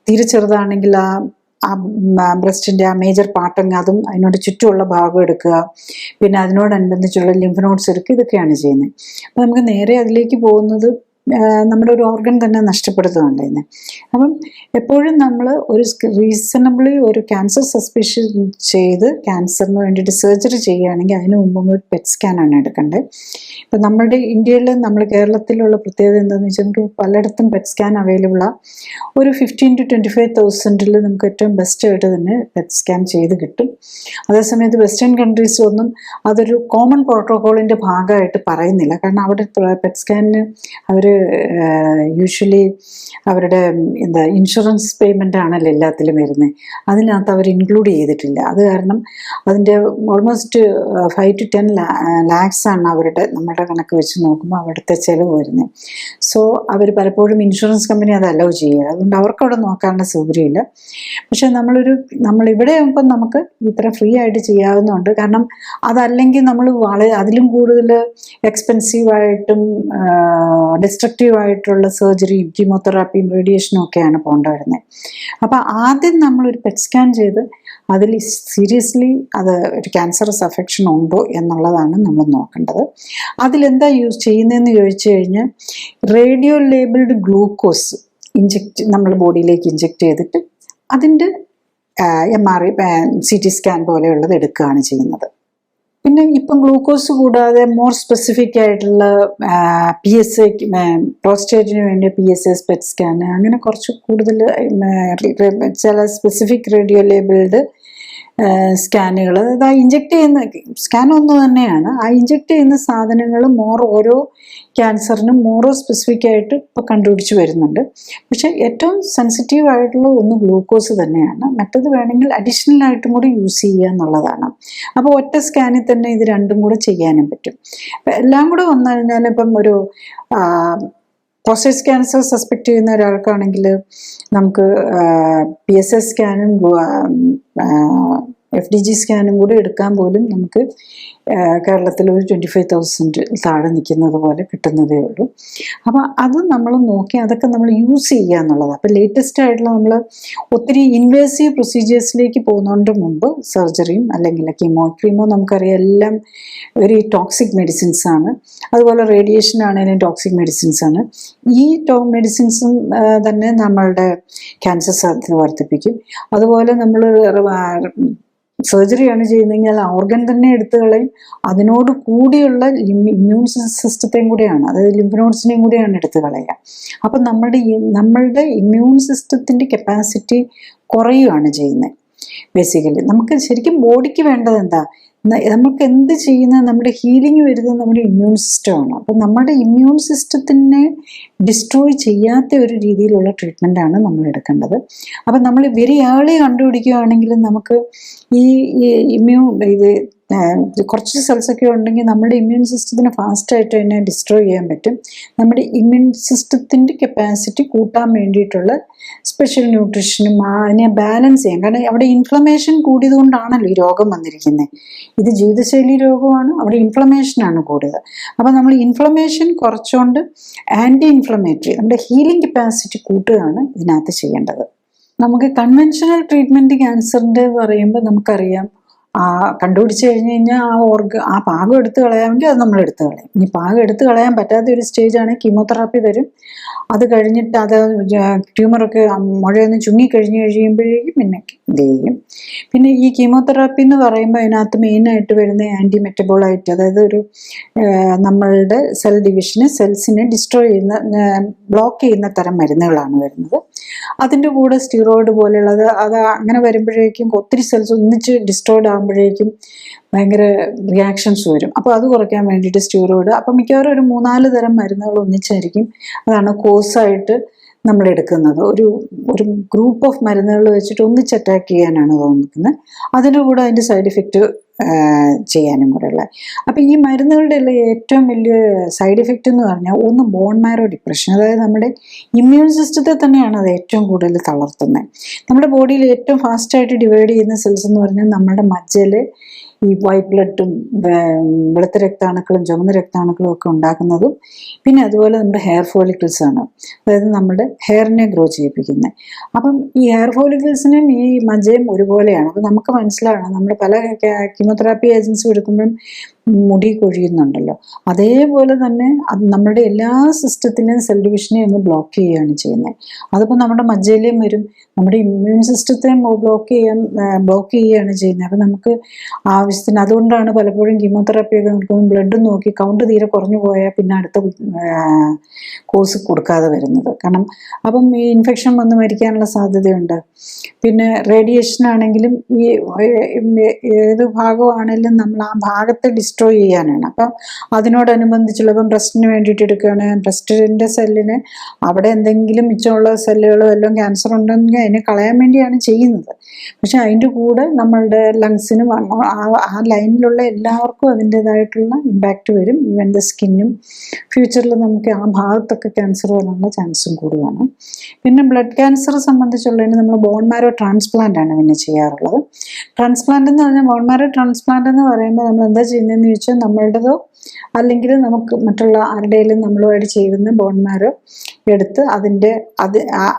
തീരെ ചെറുതാണെങ്കിൽ ആ ബ്രസ്റ്റിൻ്റെ ആ മേജർ പാർട്ടങ്ങ് അതും അതിനോട് ചുറ്റുമുള്ള ഭാഗം എടുക്കുക, പിന്നെ അതിനോടനുബന്ധിച്ചുള്ള ലിംഫ് നോഡ്സ് എടുക്കുക, ഇതൊക്കെയാണ് ചെയ്യുന്നത്. അപ്പം നമുക്ക് നേരെ അതിലേക്ക് പോകുന്നത് നമ്മുടെ ഒരു ഓർഗൻ തന്നെ നഷ്ടപ്പെടുത്തുകയുണ്ടായിരുന്നത്. അപ്പം എപ്പോഴും നമ്മൾ ഒരു റീസണബിളി ഒരു ക്യാൻസർ സസ്പെഷൻ ചെയ്ത് ക്യാൻസറിന് വേണ്ടിയിട്ട് സർജറി ചെയ്യുകയാണെങ്കിൽ അതിന് മുമ്പ് ഒരു പെറ്റ് സ്കാനാണ് എടുക്കേണ്ടത്. ഇപ്പം നമ്മുടെ ഇന്ത്യയിൽ, നമ്മൾ കേരളത്തിലുള്ള പ്രത്യേകത എന്താണെന്ന് വെച്ചാൽ നമുക്ക് പലയിടത്തും പെറ്റ് സ്കാൻ അവൈലബിളാണ്. ഒരു 15,000 to 25,000 നമുക്ക് ഏറ്റവും ബെസ്റ്റായിട്ട് തന്നെ പെറ്റ് സ്കാൻ ചെയ്ത് കിട്ടും. അതേസമയത്ത് വെസ്റ്റേൺ കൺട്രീസൊന്നും അതൊരു കോമൺ പ്രോട്ടോക്കോളിൻ്റെ ഭാഗമായിട്ട് പറയുന്നില്ല. കാരണം അവിടെ പെറ്റ് സ്കാനിന് അവർ യൂഷ്വലി അവരുടെ ഇൻഷുറൻസ് പേയ്മെൻ്റ് ആണല്ലോ എല്ലാത്തിലും വരുന്നത്, അതിനകത്ത് അവർ ഇൻക്ലൂഡ് ചെയ്തിട്ടില്ല. അത് കാരണം അതിൻ്റെ ഓൾമോസ്റ്റ് 5 to 10 lakhs ആണ് നമ്മുടെ കണക്ക് വെച്ച് നോക്കുമ്പോൾ അവിടുത്തെ ചിലവ് വരുന്നത്. സോ അവർ പലപ്പോഴും ഇൻഷുറൻസ് കമ്പനി അത് അലോ ചെയ്യുക, അതുകൊണ്ട് അവർക്കവിടെ നോക്കാനുള്ള സൗകര്യമില്ല. പക്ഷെ നമ്മളിവിടെ ആകുമ്പം നമുക്ക് ഇത്ര ഫ്രീ ആയിട്ട് ചെയ്യാവുന്നതുണ്ട്. കാരണം അതല്ലെങ്കിൽ നമ്മൾ അതിലും കൂടുതൽ എക്സ്പെൻസീവായിട്ടും ഡിസ്ട്രക്റ്റീവായിട്ടുള്ള സർജറിയും കീമോതെറാപ്പിയും റേഡിയേഷനും ഒക്കെയാണ് പോകേണ്ടി വരുന്നത്. അപ്പോൾ ആദ്യം നമ്മളൊരു പെറ്റ് സ്കാൻ ചെയ്ത് അതിൽ സീരിയസ്ലി അത് ഒരു ക്യാൻസറസ് അഫെക്ഷൻ ഉണ്ടോ എന്നുള്ളതാണ് നമ്മൾ നോക്കേണ്ടത്. അതിലെന്താ യൂസ് ചെയ്യുന്നതെന്ന് ചോദിച്ചു കഴിഞ്ഞാൽ റേഡിയോ ലേബിൾഡ് ഗ്ലൂക്കോസ് നമ്മൾ ബോഡിയിലേക്ക് ഇഞ്ചെക്ട് ചെയ്തിട്ട് അതിൻ്റെ MRI, CT സ്കാൻ പോലെയുള്ളത് എടുക്കുകയാണ് ചെയ്യുന്നത്. പിന്നെ ഇപ്പം ഗ്ലൂക്കോസ് കൂടാതെ മോർ സ്പെസിഫിക് ആയിട്ടുള്ള PSA, പ്രോസ്റ്റേറ്റിന് വേണ്ടി PSA പെറ്റ് സ്കാന്, അങ്ങനെ കുറച്ച് കൂടുതൽ ചില സ്പെസിഫിക് റേഡിയോ ലേബിൾഡ് സ്കാനുകൾ, അതായത് ആ ഇഞ്ചെക്ട് ചെയ്യുന്ന സ്കാൻ ഒന്ന് തന്നെയാണ്. ആ ഇഞ്ചെക്ട് ചെയ്യുന്ന സാധനങ്ങൾ ഓരോ ക്യാൻസറിനും സ്പെസിഫിക് ആയിട്ട് ഇപ്പോൾ കണ്ടുപിടിച്ച് വരുന്നുണ്ട്. പക്ഷെ ഏറ്റവും സെൻസിറ്റീവ് ആയിട്ടുള്ള ഒന്ന് ഗ്ലൂക്കോസ് തന്നെയാണ്. മറ്റത് വേണമെങ്കിൽ അഡീഷണൽ ആയിട്ടും കൂടി യൂസ് ചെയ്യുക എന്നുള്ളതാണ്. അപ്പോൾ ഒറ്റ സ്കാനിൽ തന്നെ ഇത് രണ്ടും കൂടെ ചെയ്യാനും പറ്റും. അപ്പം എല്ലാം കൂടെ വന്നു കഴിഞ്ഞാൽ ഇപ്പം ഒരു പ്രോസ്റ്റേറ്റ് ക്യാൻസർ സസ്പെക്ട് ചെയ്യുന്ന ഒരാൾക്കാണെങ്കിൽ നമുക്ക് PSA സ്കാനും FDG സ്കാനും കൂടി എടുക്കാൻ പോലും നമുക്ക് കേരളത്തിൽ ഒരു 25,000 താഴെ നിൽക്കുന്നത് പോലെ കിട്ടുന്നതേ ഉള്ളൂ. അപ്പോൾ അത് നമ്മൾ നോക്കി അതൊക്കെ നമ്മൾ യൂസ് ചെയ്യുക എന്നുള്ളതാണ്. അപ്പോൾ ലേറ്റസ്റ്റ് ആയിട്ടുള്ള നമ്മൾ ഒത്തിരി ഇൻവേസീവ് പ്രൊസീജിയേഴ്സിലേക്ക് പോകുന്നതിൻ്റെ മുമ്പ് സർജറിയും അല്ലെങ്കിൽ കീമോ നമുക്കറിയാം എല്ലാം വെരി ടോക്സിക് മെഡിസിൻസ് ആണ്. അതുപോലെ റേഡിയേഷൻ ആണെങ്കിലും ടോക്സിക് മെഡിസിൻസ് ആണ്. ഈ മെഡിസിൻസും തന്നെ നമ്മളുടെ ക്യാൻസർ സാധ്യത വർദ്ധിപ്പിക്കും. അതുപോലെ നമ്മൾ സർജറിയാണ് ചെയ്യുന്നതെങ്കിൽ ആ ഓർഗൻ തന്നെ എടുത്തു കളയും. അതിനോട് കൂടിയുള്ള ഇമ്മ്യൂൺ സിസ്റ്റത്തെയും കൂടെയാണ്, അതായത് ലിംഫ് നോഡ്സിനെയും കൂടെയാണ് എടുത്തു കളയുക. അപ്പം നമ്മളുടെ ഇമ്മ്യൂൺ സിസ്റ്റത്തിൻ്റെ കപ്പാസിറ്റി കുറയുകയാണ് ചെയ്യുന്നത്. ബേസിക്കലി നമുക്ക് ശരിക്കും ബോഡിക്ക് വേണ്ടത് എന്താ, നമുക്ക് എന്ത് ചെയ്യുന്നത്, നമ്മുടെ ഹീലിംഗ് വരുന്നത് നമ്മുടെ ഇമ്മ്യൂൺ സിസ്റ്റമാണ്. അപ്പം നമ്മുടെ ഇമ്മ്യൂൺ സിസ്റ്റത്തിനെ ഡിസ്ട്രോയ് ചെയ്യാത്ത ഒരു രീതിയിലുള്ള ട്രീറ്റ്മെൻറ്റാണ് നമ്മൾ എടുക്കേണ്ടത്. അപ്പം നമ്മൾ വെരി ഏർലി കണ്ടുപിടിക്കുകയാണെങ്കിൽ നമുക്ക് ഈ കുറച്ച് സെൽസൊക്കെ ഉണ്ടെങ്കിൽ നമ്മുടെ ഇമ്മ്യൂൺ സിസ്റ്റത്തിന് ഫാസ്റ്റായിട്ട് തന്നെ ഡിസ്ട്രോയ് ചെയ്യാൻ പറ്റും. നമ്മുടെ ഇമ്മ്യൂൺ സിസ്റ്റത്തിൻ്റെ കപ്പാസിറ്റി കൂട്ടാൻ വേണ്ടിയിട്ടുള്ള സ്പെഷ്യൽ ന്യൂട്രീഷനും അതിനെ ബാലൻസ് ചെയ്യാം. കാരണം അവിടെ ഇൻഫ്ലമേഷൻ കൂടിയതുകൊണ്ടാണല്ലോ ഈ രോഗം വന്നിരിക്കുന്നത്. ഇത് ജീവിതശൈലി രോഗമാണ്, അവിടെ ഇൻഫ്ലമേഷനാണ് കൂടുതൽ. അപ്പം നമ്മൾ ഇൻഫ്ലമേഷൻ കുറച്ചുകൊണ്ട് ആൻറ്റി ഇൻഫ്ലമേറ്ററി നമ്മുടെ ഹീലിംഗ് കപ്പാസിറ്റി കൂട്ടുകയാണ് ഇതിനകത്ത് ചെയ്യേണ്ടത്. നമുക്ക് കൺവെൻഷണൽ ട്രീറ്റ്മെൻറ്റ് ക്യാൻസറിൻ്റെ പറയുമ്പോൾ നമുക്കറിയാം കണ്ടുപിടിച്ച് കഴിഞ്ഞാൽ ആ ഭാഗം എടുത്തു കളയാമെങ്കിൽ അത് നമ്മൾ എടുത്തു കളയും. ഇനി ഭാഗം എടുത്തു കളയാൻ പറ്റാത്ത ഒരു സ്റ്റേജാണ് കീമോതെറാപ്പി വരും. അത് കഴിഞ്ഞിട്ട് അത് ട്യൂമറൊക്കെ മുഴയൊന്ന് കഴിയുമ്പോഴേക്കും പിന്നെ ഇത് ചെയ്യും. പിന്നെ ഈ കീമോതെറാപ്പി എന്ന് പറയുമ്പോൾ അതിനകത്ത് മെയിനായിട്ട് വരുന്ന ആൻറ്റി മെറ്റബോളൈറ്റ്, അതായത് ഒരു നമ്മളുടെ സെൽ ഡിവിഷന് സെൽസിനെ ഡിസ്ട്രോയ് ചെയ്യുന്ന ബ്ലോക്ക് ചെയ്യുന്ന തരം മരുന്നുകളാണ് വരുന്നത്. അതിൻ്റെ കൂടെ സ്റ്റിറോയിഡ് പോലെയുള്ളത് അത് അങ്ങനെ വരുമ്പോഴേക്കും ഒത്തിരി സെൽസ് ഒന്നിച്ച് ഡിസ്ട്രോയിഡ് ആകുമ്പോഴേക്കും ഭയങ്കര റിയാക്ഷൻസ് വരും. അപ്പോൾ അത് കുറയ്ക്കാൻ വേണ്ടിയിട്ട് സ്റ്റിറോയിഡ്, അപ്പം മിക്കവാറും ഒരു 3-4 തരം മരുന്നുകൾ ഒന്നിച്ചായിരിക്കും. അതാണ് കോഴ്സായിട്ട് നമ്മൾ എടുക്കുന്നത്. ഒരു ഗ്രൂപ്പ് ഓഫ് മരുന്നുകൾ വെച്ചിട്ട് ഒന്നിച്ച് അറ്റാക്ക് ചെയ്യാനാണ് തോന്നുന്നത്. അതിൻ്റെ കൂടെ അതിൻ്റെ സൈഡ് ഇഫക്റ്റ് ചെയ്യാനും കൂടെ ഉള്ളത്. അപ്പം ഈ മരുന്നുകളുടെ എല്ലാം ഏറ്റവും വലിയ സൈഡ് ഇഫക്റ്റ് എന്ന് പറഞ്ഞാൽ ഒന്ന് ബോൺ മാരോ ഡിപ്രഷൻ, അതായത് നമ്മുടെ ഇമ്മ്യൂൺ സിസ്റ്റത്തെ തന്നെയാണ് അത് ഏറ്റവും കൂടുതൽ തളർത്തുന്നത്. നമ്മുടെ ബോഡിയിൽ ഏറ്റവും ഫാസ്റ്റായിട്ട് ഡിവൈഡ് ചെയ്യുന്ന സെൽസ് എന്ന് പറഞ്ഞാൽ നമ്മുടെ മജ്ജയിൽ ഈ വൈറ്റ് ബ്ലഡും വെളുത്ത രക്താണുക്കളും ചുവന്ന രക്താണുക്കളും ഒക്കെ ഉണ്ടാക്കുന്നതും പിന്നെ അതുപോലെ നമ്മുടെ ഹെയർ ഫോളിക്കിൾസ് ആണ്, അതായത് നമ്മുടെ ഹെയറിനെ ഗ്രോ ചെയ്യിപ്പിക്കുന്നത്. അപ്പം ഈ ഹെയർ ഫോളിക്കിൾസിനും ഈ മജ്ജയും ഒരുപോലെയാണ്. അപ്പം നമുക്ക് മനസ്സിലാണ് നമ്മൾ പല കീമോതെറാപ്പി ഏജൻസും എടുക്കുമ്പോഴും മുടി കൊഴിയുന്നുണ്ടല്ലോ, അതേപോലെ തന്നെ അത് നമ്മുടെ എല്ലാ സിസ്റ്റത്തിലെയും സെൽ ഡിവിഷനെ അങ്ങ് ബ്ലോക്ക് ചെയ്യുകയാണ് ചെയ്യുന്നത്. അതിപ്പോൾ നമ്മുടെ മജ്ജയിലേയും വരും, നമ്മുടെ ഇമ്മ്യൂൺ സിസ്റ്റത്തെയും ബ്ലോക്ക് ചെയ്യുകയാണ് ചെയ്യുന്നത്. അപ്പം നമുക്ക് ആവശ്യത്തിന് അതുകൊണ്ടാണ് പലപ്പോഴും കീമോതെറാപ്പിയൊക്കെ നോക്കുമ്പോൾ ബ്ലഡ് നോക്കി കൗണ്ട് തീരെ കുറഞ്ഞു പോയാൽ പിന്നെ അടുത്ത കോഴ്സ് കൊടുക്കാതെ വരുന്നത്. കാരണം അപ്പം ഈ ഇൻഫെക്ഷൻ വന്ന് മരിക്കാനുള്ള സാധ്യതയുണ്ട്. പിന്നെ റേഡിയേഷൻ ആണെങ്കിലും ഈ ഏത് ഭാഗമാണെങ്കിലും നമ്മൾ ആ ഭാഗത്തെ ഡിസ്ട്രോയ് ചെയ്യാനാണ്. അപ്പം അതിനോടനുബന്ധിച്ചുള്ള ഇപ്പം ബ്രസ്റ്റിന് വേണ്ടിയിട്ട് എടുക്കുകയാണ്, ബ്രസ്റ്റിൻ്റെ സെല്ലിന് അവിടെ എന്തെങ്കിലും മിച്ചമുള്ള സെല്ലുകളോ എല്ലാം ക്യാൻസർ ഉണ്ടെങ്കിൽ അതിനെ കളയാൻ വേണ്ടിയാണ് ചെയ്യുന്നത്. പക്ഷെ അതിൻ്റെ കൂടെ നമ്മളുടെ ലങ്സിനും ആ ലൈനിലുള്ള എല്ലാവർക്കും അതിൻ്റെതായിട്ടുള്ള ഇമ്പാക്റ്റ് വരും. ഈവൻ ദ സ്കിന്നും ഫ്യൂച്ചറിൽ നമുക്ക് ആ ഭാഗത്തൊക്കെ ക്യാൻസർ വരാനുള്ള ചാൻസും കൂടുതലാണ്. പിന്നെ ബ്ലഡ് ക്യാൻസർ സംബന്ധിച്ചുള്ളതിന് നമ്മൾ ബോൺ മാരോ ട്രാൻസ്പ്ലാന്റ് ആണ് പിന്നെ ചെയ്യാറുള്ളത്. ട്രാൻസ്പ്ലാന്റ് എന്ന് പറഞ്ഞാൽ ബോൺ മാരോ ട്രാൻസ്പ്ലാന്റ് എന്ന് പറയുമ്പോൾ നമ്മൾ എന്താ ചെയ്യുന്നതെന്ന് ചോദിച്ചാൽ നമ്മളുടേതോ അല്ലെങ്കിൽ നമുക്ക് മറ്റുള്ള ആരുടെയും നമ്മളുമായിട്ട് ചേരുന്ന ബോൺ മാരോ എടുത്ത്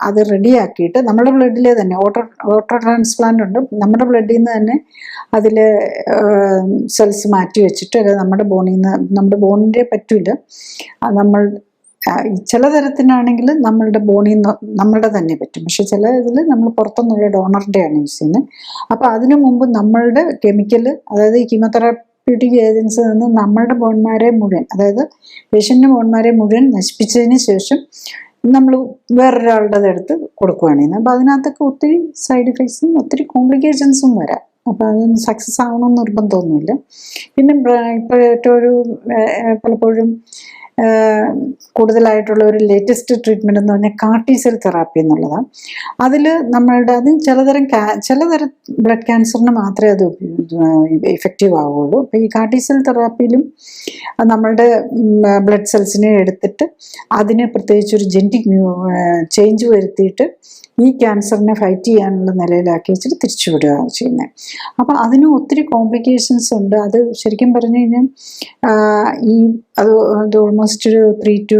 അത് റെഡിയാക്കിയിട്ട് നമ്മുടെ ബ്ലഡിലെ തന്നെ ഓട്ടോ ട്രാൻസ്പ്ലാന്റ് ഉണ്ട്, നമ്മുടെ ബ്ലഡിൽ നിന്ന് തന്നെ അതിൽ സെൽസ് മാറ്റി വെച്ചിട്ട്, അല്ലെങ്കിൽ നമ്മുടെ ബോണിൻ്റെ പറ്റില്ല, നമ്മൾ ചില തരത്തിനാണെങ്കിൽ നമ്മളുടെ ബോണിൽ നിന്ന് നമ്മളുടെ തന്നെ പറ്റും. പക്ഷെ ചില ഇതിൽ നമ്മൾ പുറത്തുനിന്നുള്ള ഡോണറിൻ്റെയാണ് യൂസ് ചെയ്യുന്നത്. അപ്പോൾ അതിനു മുമ്പ് നമ്മളുടെ കെമിക്കൽ, അതായത് ഈ കീമോതെറാപ്യൂട്ടിക് ഏജൻസിൽ നിന്ന് നമ്മളുടെ ബോൺമാരെ മുഴുവൻ, അതായത് പേഷ്യൻ്റെ ബോൺമാരെ മുഴുവൻ നശിപ്പിച്ചതിന് ശേഷം നമ്മൾ വേറൊരാളുടെ അടുത്ത് കൊടുക്കുകയാണ് ചെയ്യുന്നത്. അപ്പോൾ അതിനകത്തൊക്കെ ഒത്തിരി സൈഡ് ഇഫക്ട്സും ഒത്തിരി കോംപ്ലിക്കേഷൻസും വരാം. അപ്പോൾ അതൊന്നും സക്സസ് ആവണമെന്ന് നിർബന്ധമൊന്നുമില്ല. പിന്നെ ഇപ്പോൾ ഏറ്റവും ഒരു പലപ്പോഴും കൂടുതലായിട്ടുള്ള ഒരു ലേറ്റസ്റ്റ് ട്രീറ്റ്മെൻറ്റ് എന്ന് പറഞ്ഞാൽ കാർട്ടിസെൽ തെറാപ്പി എന്നുള്ളതാണ്. അതിൽ നമ്മളുടെ അത് ചിലതരം ബ്ലഡ് ക്യാൻസറിന് മാത്രമേ അത് ഇഫക്റ്റീവ് ആവുകയുള്ളൂ. അപ്പോൾ ഈ കാർട്ടിസെൽ തെറാപ്പിയിലും നമ്മളുടെ ബ്ലഡ് സെൽസിനെ എടുത്തിട്ട് അതിനെ പ്രത്യേകിച്ച് ഒരു ജെനറ്റിക് ചേഞ്ച് വരുത്തിയിട്ട് ഈ ക്യാൻസറിനെ ഫൈറ്റ് ചെയ്യാനുള്ള നിലയിലാക്കി വെച്ചിട്ട് തിരിച്ചുവിടുകയാണ് ചെയ്യുന്നത്. അപ്പോൾ അതിന് ഒത്തിരി കോംപ്ലിക്കേഷൻസ് ഉണ്ട്. അത് ശരിക്കും പറഞ്ഞു കഴിഞ്ഞാൽ അത് ഓൾമോസ്റ്റ് ഒരു 3 to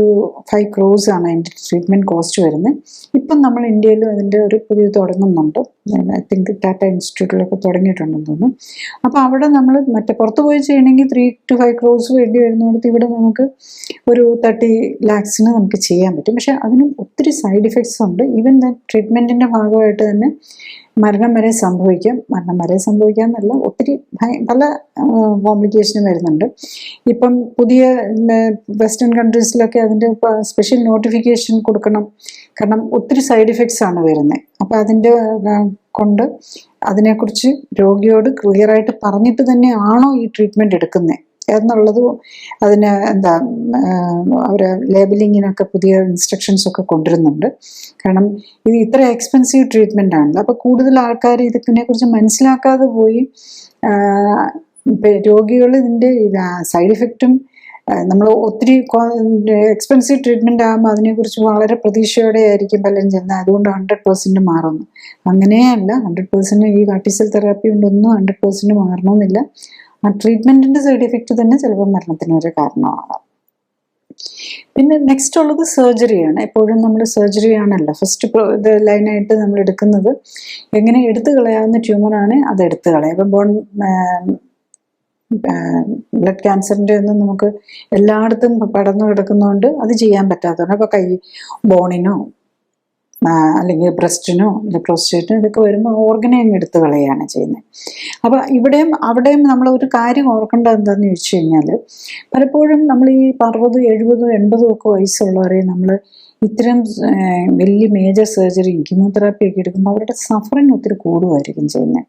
5 crores ആണ് അതിൻ്റെ ട്രീറ്റ്മെൻറ്റ് കോസ്റ്റ് വരുന്നത്. ഇപ്പം നമ്മൾ ഇന്ത്യയിലും അതിൻ്റെ ഒരു പുതിയ തുടങ്ങുന്നുണ്ട്. ഐ തിങ്ക് ടാറ്റ ഇൻസ്റ്റിറ്റ്യൂട്ടിലൊക്കെ തുടങ്ങിയിട്ടുണ്ടെന്ന് തോന്നുന്നു. അപ്പോൾ അവിടെ നമ്മൾ പുറത്ത് പോയി ചെയ്യണമെങ്കിൽ 3 to 5 crores വേണ്ടി വരുന്നിടത്ത് ഇവിടെ നമുക്ക് ഒരു 30 lakhs നമുക്ക് ചെയ്യാൻ പറ്റും. പക്ഷെ അതിന് ഒത്തിരി സൈഡ് ഇഫക്ട്സ് ഉണ്ട്. ഈവൻ ട്രീറ്റ്മെൻറ്റിൻ്റെ ഭാഗമായിട്ട് തന്നെ മരണം വരെ സംഭവിക്കാമെന്നല്ല, ഒത്തിരി പല കോംപ്ലിക്കേഷനും വരുന്നുണ്ട്. ഇപ്പം പുതിയ വെസ്റ്റേൺ കൺട്രീസിലൊക്കെ അതിൻ്റെ സ്പെഷ്യൽ നോട്ടിഫിക്കേഷൻ കൊടുക്കണം, കാരണം ഒത്തിരി സൈഡ് ഇഫക്ട്സ് ആണ് വരുന്നത്. അപ്പോൾ അതിൻ്റെ കൊണ്ട് അതിനെക്കുറിച്ച് രോഗിയോട് ക്ലിയറായിട്ട് പറഞ്ഞിട്ട് തന്നെയാണോ ഈ ട്രീറ്റ്മെൻറ്റ് എടുക്കുന്നത് എന്നുള്ളത് അതിന് അവർ ലേബലിങ്ങിനൊക്കെ പുതിയ ഇൻസ്ട്രക്ഷൻസ് ഒക്കെ കൊണ്ടുവരുന്നുണ്ട്. കാരണം ഇത് ഇത്ര എക്സ്പെൻസീവ് ട്രീറ്റ്മെൻ്റ് ആണല്ലോ. അപ്പോൾ കൂടുതൽ ആൾക്കാർ ഇതിനെക്കുറിച്ച് മനസ്സിലാക്കാതെ പോയി രോഗികൾ ഇതിൻ്റെ സൈഡ് ഇഫക്റ്റും നമ്മൾ ഒത്തിരി എക്സ്പെൻസീവ് ട്രീറ്റ്മെൻ്റ് ആകുമ്പോൾ അതിനെക്കുറിച്ച് വളരെ പ്രതീക്ഷയോടെ ആയിരിക്കും പലരും ചെന്നാൽ അതുകൊണ്ട് 100% മാറുന്നു. അങ്ങനെയല്ല. 100% ഈ കാർട്ടിസെൽ തെറാപ്പി കൊണ്ടൊന്നും 100% മാറണമെന്നില്ല. ആ ട്രീറ്റ്മെൻറ്റിൻ്റെ സൈഡ് എഫക്റ്റ് തന്നെ ചിലപ്പോൾ മരണത്തിന് ഒരു കാരണമാകാം. പിന്നെ നെക്സ്റ്റ് ഉള്ളത് സർജറിയാണ്. എപ്പോഴും നമ്മൾ സർജറി ആണല്ലോ ഫസ്റ്റ് ഇത് ലൈനായിട്ട് നമ്മൾ എടുക്കുന്നത്. എങ്ങനെ എടുത്തു കളയാവുന്ന ട്യൂമറാണ് അത് എടുത്തു കളയാം. ഇപ്പം ബ്ലഡ് ക്യാൻസറിൻ്റെ ഒന്നും നമുക്ക് എല്ലായിടത്തും പടർന്നു കിടക്കുന്നതുകൊണ്ട് അത് ചെയ്യാൻ പറ്റാത്തതുകൊണ്ട് അപ്പോൾ ബോണിനോ അല്ലെങ്കിൽ ബ്രസ്റ്റിനോ അല്ലെങ്കിൽ പ്രോസ്റ്റേറ്റിനോ ഇതൊക്കെ വരുമ്പോൾ ഓർഗനെ അങ്ങ് എടുത്ത് കളയുകയാണ് ചെയ്യുന്നത്. അപ്പോൾ അവിടെയും നമ്മൾ ഒരു കാര്യം ഓർക്കേണ്ടത് എന്താണെന്ന് ചോദിച്ചു കഴിഞ്ഞാൽ പലപ്പോഴും നമ്മൾ ഈ 60, 70, 80 ഒക്കെ വയസ്സുള്ളവരെ നമ്മൾ ഇത്തരം വലിയ മേജർ സർജറിയും കീമോതെറാപ്പിയൊക്കെ എടുക്കുമ്പോൾ അവരുടെ സഫറിങ് ഒത്തിരി കൂടുമായിരിക്കും ചെയ്യുന്നത്.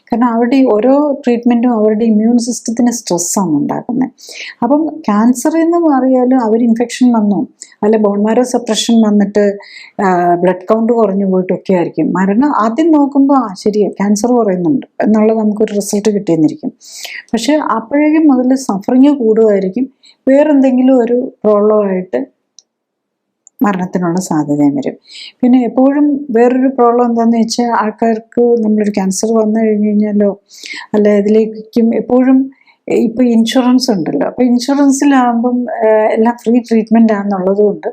കാരണം അവരുടെ ഓരോ ട്രീറ്റ്മെൻറ്റും അവരുടെ ഇമ്മ്യൂൺ സിസ്റ്റത്തിന് സ്ട്രെസ്സാണ് ഉണ്ടാക്കുന്നത്. അപ്പം ക്യാൻസർ എന്ന് മാറിയാലും അവർ ഇൻഫെക്ഷൻ വന്നോ അല്ല ബോൺമാരോ സപ്രഷൻ വന്നിട്ട് ബ്ലഡ് കൗണ്ട് കുറഞ്ഞു പോയിട്ടൊക്കെ ആയിരിക്കും മരണം. ആദ്യം നോക്കുമ്പോൾ ശരിയാണ് ക്യാൻസർ കുറയുന്നുണ്ട് എന്നുള്ളത് നമുക്കൊരു റിസൾട്ട് കിട്ടിയെന്നിരിക്കും. പക്ഷെ അപ്പോഴേക്കും മുതൽ സഫറിങ് കൂടുമായിരിക്കും. വേറെന്തെങ്കിലും ഒരു പ്രോബ്ലമായിട്ട് മരണത്തിനുള്ള സാധ്യതയും വരും. പിന്നെ എപ്പോഴും വേറൊരു പ്രോബ്ലം എന്താണെന്ന് വെച്ചാൽ ആൾക്കാർക്ക് നമ്മളൊരു ക്യാൻസർ വന്നു കഴിഞ്ഞ് കഴിഞ്ഞാലോ അല്ല ഇതിലേക്കും എപ്പോഴും ഇപ്പോൾ ഇൻഷുറൻസ് ഉണ്ടല്ലോ. അപ്പോൾ ഇൻഷുറൻസിലാകുമ്പം എല്ലാം ഫ്രീ ട്രീറ്റ്മെൻ്റ് ആണെന്നുള്ളത് കൊണ്ട്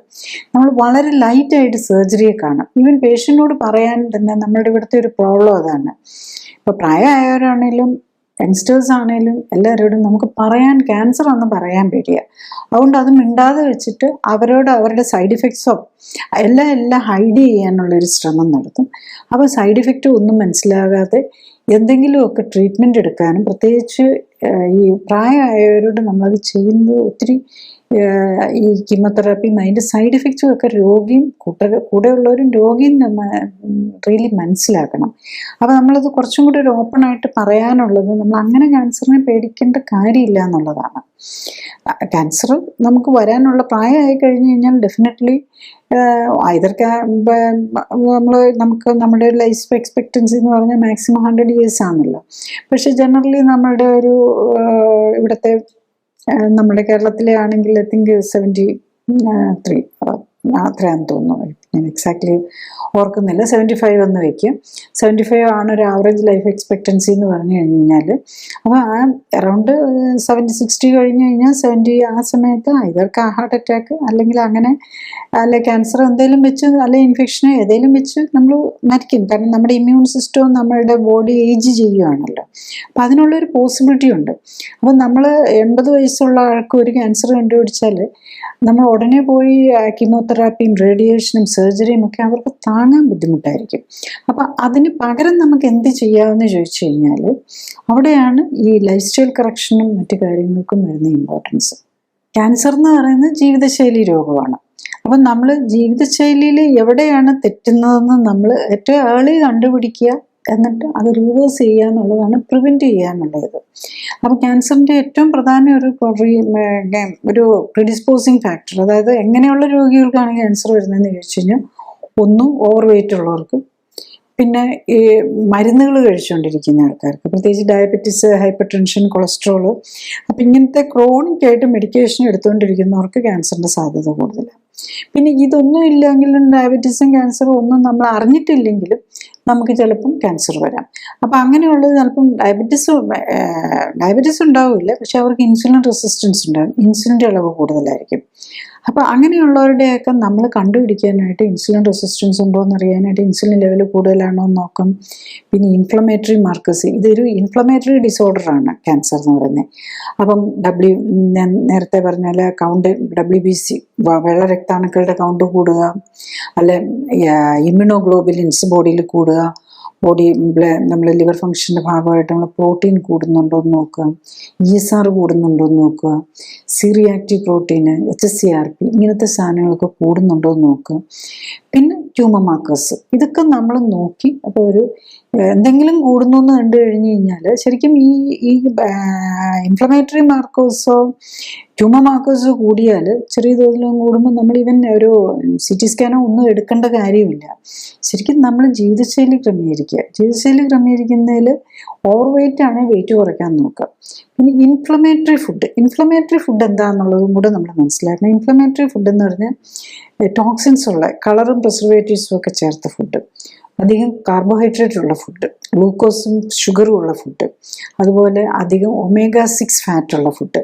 നമ്മൾ വളരെ ലൈറ്റായിട്ട് സർജറിയെ കാണും. ഈവൻ പേഷ്യൻറ്റിനോട് പറയാൻ തന്നെ നമ്മളുടെ ഇവിടുത്തെ ഒരു പ്രോബ്ലം അതാണ്. ഇപ്പോൾ പ്രായമായവരാണേലും യങ്സ്റ്റേഴ്സ് ആണേലും എല്ലാവരോടും നമുക്ക് ക്യാൻസർ ആണെന്ന് പറയാൻ പേടിയാണ്. അതുകൊണ്ട് അത് മിണ്ടാതെ വെച്ചിട്ട് അവരുടെ സൈഡ് ഇഫക്ട്സോ എല്ലാം ഹൈഡ് ചെയ്യാനുള്ളൊരു ശ്രമം നടത്തും. അപ്പോൾ സൈഡ് ഇഫക്റ്റ് ഒന്നും മനസ്സിലാകാതെ എന്തെങ്കിലുമൊക്കെ ട്രീറ്റ്മെൻറ്റ് എടുക്കാനും പ്രത്യേകിച്ച് ഈ പ്രായമായവരോട് നമ്മളത് ചെയ്യുന്നത് ഒത്തിരി ഈ കീമോതെറാപ്പിയും അതിൻ്റെ സൈഡ് ഇഫക്റ്റും ഒക്കെ രോഗിയും കൂടെയുള്ളവരും രോഗിയും റിയലി മനസ്സിലാക്കണം. അപ്പോൾ നമ്മളത് കുറച്ചും കൂടി ഒരു ഓപ്പണായിട്ട് പറയാനുള്ളത് നമ്മൾ അങ്ങനെ ക്യാൻസറിനെ പേടിക്കേണ്ട കാര്യമില്ല എന്നുള്ളതാണ്. ക്യാൻസർ നമുക്ക് വരാനുള്ള പ്രായമായി കഴിഞ്ഞ് കഴിഞ്ഞാൽ ഡെഫിനറ്റ്ലി നമുക്ക് നമ്മുടെ ലൈഫ് എക്സ്പെക്റ്റൻസി എന്ന് പറഞ്ഞാൽ മാക്സിമം 100 years ആണല്ലോ. പക്ഷെ ജനറലി നമ്മളുടെ ഒരു ഇവിടുത്തെ നമ്മുടെ കേരളത്തിലെ ആണെങ്കിൽ ഐ തിങ്ക് 73 അത്രയാണെന്ന് തോന്നുന്നു. ഞാൻ എക്സാക്ട്ലി ഓർക്കുന്നില്ല. 75 എന്ന് വയ്ക്കും. 75 ആണ് ഒരു ആവറേജ് ലൈഫ് എക്സ്പെക്റ്റൻസി എന്ന് പറഞ്ഞു കഴിഞ്ഞാൽ. അപ്പോൾ അറൗണ്ട് 60 കഴിഞ്ഞ് കഴിഞ്ഞാൽ 70 ആ സമയത്ത് ഇവർക്ക് ഹാർട്ട് അറ്റാക്ക് അല്ലെങ്കിൽ അങ്ങനെ അല്ലെ ക്യാൻസർ എന്തെങ്കിലും വെച്ച് അല്ലെ ഇൻഫെക്ഷനോ ഏതെങ്കിലും വെച്ച് നമ്മൾ മരിക്കും. കാരണം നമ്മുടെ ഇമ്മ്യൂൺ സിസ്റ്റവും നമ്മളുടെ ബോഡി ഏജ് ചെയ്യുകയാണല്ലോ. അപ്പം അതിനുള്ളൊരു പോസിബിലിറ്റി ഉണ്ട്. അപ്പം നമ്മൾ 80 വയസ്സുള്ള ആൾക്ക് ഒരു ക്യാൻസർ കണ്ടുപിടിച്ചാൽ നമ്മൾ ഉടനെ പോയി കീമോതെറാപ്പിയും റേഡിയേഷനും സർജറിയും ഒക്കെ അവർക്ക് താങ്ങാൻ ബുദ്ധിമുട്ടായിരിക്കും. അപ്പം അതിന് പകരം നമുക്ക് എന്ത് ചെയ്യാമെന്ന് ചോദിച്ചു കഴിഞ്ഞാൽ അവിടെയാണ് ഈ ലൈഫ് സ്റ്റൈൽ കറക്ഷനും മറ്റു കാര്യങ്ങൾക്കും വരുന്ന ഇമ്പോർട്ടൻസ്. ക്യാൻസർ എന്ന് പറയുന്നത് ജീവിതശൈലി രോഗമാണ്. അപ്പം നമ്മൾ ജീവിതശൈലിയിൽ എവിടെയാണ് തെറ്റുന്നതെന്ന് നമ്മൾ ഏറ്റവും ഏർലി കണ്ടുപിടിക്കുക, എന്നിട്ട് അത് റിവേഴ്സ് ചെയ്യുക എന്നുള്ളതാണ്, പ്രിവെൻറ്റ് ചെയ്യുക എന്നുള്ളത്. അപ്പോൾ ക്യാൻസറിൻ്റെ ഏറ്റവും പ്രധാന ഒരു പ്രിഡിസ്പോസിങ് ഫാക്ടർ, അതായത് എങ്ങനെയുള്ള രോഗികൾക്കാണ് ക്യാൻസർ വരുന്നതെന്ന് ചോദിച്ചു കഴിഞ്ഞാൽ, ഒന്ന് ഓവർ വെയിറ്റ് ഉള്ളവർക്ക്, പിന്നെ ഈ മരുന്നുകൾ കഴിച്ചുകൊണ്ടിരിക്കുന്ന ആൾക്കാർക്ക്, പ്രത്യേകിച്ച് ഡയബറ്റീസ്, ഹൈപ്പർ ടെൻഷൻ, കൊളസ്ട്രോള്. അപ്പം ഇങ്ങനത്തെ ക്രോണിക് ആയിട്ട് മെഡിക്കേഷൻ എടുത്തുകൊണ്ടിരിക്കുന്നവർക്ക് ക്യാൻസറിൻ്റെ സാധ്യത കൂടുതലാണ്. പിന്നെ ഇതൊന്നും ഇല്ലെങ്കിലും ഡയബറ്റീസും ക്യാൻസറും ഒന്നും നമ്മൾ അറിഞ്ഞിട്ടില്ലെങ്കിലും നമുക്ക് ചിലപ്പം ക്യാൻസർ വരാം. അപ്പം അങ്ങനെയുള്ളത് ചിലപ്പം ഡയബറ്റീസ് ഉണ്ടാവില്ല, പക്ഷെ അവർക്ക് ഇൻസുലിൻ റെസിസ്റ്റൻസ് ഉണ്ടാകും, ഇൻസുലിൻ്റെ അളവ് കൂടുതലായിരിക്കും. അപ്പോൾ അങ്ങനെയുള്ളവരുടെയൊക്കെ നമ്മൾ കണ്ടുപിടിക്കാനായിട്ട് ഇൻസുലിൻ റെസിസ്റ്റൻസ് ഉണ്ടോ എന്ന് അറിയാനായിട്ട് ഇൻസുലിൻ ലെവൽ കൂടുതലാണോ എന്ന് നോക്കും. പിന്നെ ഇൻഫ്ലമേറ്ററി മാർക്കേഴ്സ്, ഇതൊരു ഇൻഫ്ലമേറ്ററി ഡിസോർഡറാണ് ക്യാൻസർ എന്ന് പറയുന്നത്. അപ്പം ഞാൻ നേരത്തെ പറഞ്ഞാൽ കൗണ്ട്, WBC വെള്ള രക്താണുക്കളുടെ കൗണ്ട് കൂടുക, അല്ലെ ഇമ്മ്യൂണോഗ്ലോബുലിൻസ് ബോഡിയിൽ കൂടുക, നമ്മൾ ലിവർ ഫംഗ്ഷൻ്റെ ഭാഗമായിട്ട് നമ്മൾ പ്രോട്ടീൻ കൂടുന്നുണ്ടോ എന്ന് നോക്കുക, ESR കൂടുന്നുണ്ടോ എന്ന് നോക്കുക, സി റിയാക്റ്റീവ് പ്രോട്ടീന്, HSCRP ഇങ്ങനത്തെ സാധനങ്ങളൊക്കെ കൂടുന്നുണ്ടോ എന്ന് നോക്കുക. പിന്നെ ട്യൂമർ മാർക്കേഴ്സ്, ഇതൊക്കെ നമ്മൾ നോക്കി അപ്പോൾ എന്തെങ്കിലും കൂടുന്നു എന്ന് കണ്ടു കഴിഞ്ഞ് കഴിഞ്ഞാൽ ശരിക്കും ഈ ഇൻഫ്ലമേറ്ററി മാർക്കേഴ്സോ ട്യൂമർ മാർക്കേഴ്സോ കൂടിയാൽ, ചെറിയ തോതിലും കൂടുമ്പോൾ നമ്മൾ ഒരു CT സ്കാനോ ഒന്നും എടുക്കേണ്ട കാര്യമില്ല. ശരിക്കും നമ്മൾ ജീവിതശൈലി ക്രമീകരിക്കുന്നതിൽ ഓവർ വെയിറ്റ് ആണെങ്കിൽ വെയിറ്റ് കുറയ്ക്കാൻ നോക്കുക. പിന്നെ ഇൻഫ്ലമേറ്ററി ഫുഡ് എന്താണെന്നുള്ളതും കൂടെ നമ്മൾ മനസ്സിലാക്കണം. ഇൻഫ്ലമേറ്ററി ഫുഡ് എന്ന് പറഞ്ഞാൽ ടോക്സിൻസ് ഉള്ള, കളറും പ്രിസർവേറ്റീവ്സും ഒക്കെ ചേർത്ത ഫുഡ്, അധികം കാർബോഹൈഡ്രേറ്റ് ഉള്ള ഫുഡ്, ഗ്ലൂക്കോസും ഷുഗറും ഉള്ള ഫുഡ്, അതുപോലെ അധികം omega-6 ഫാറ്റുള്ള ഫുഡ്.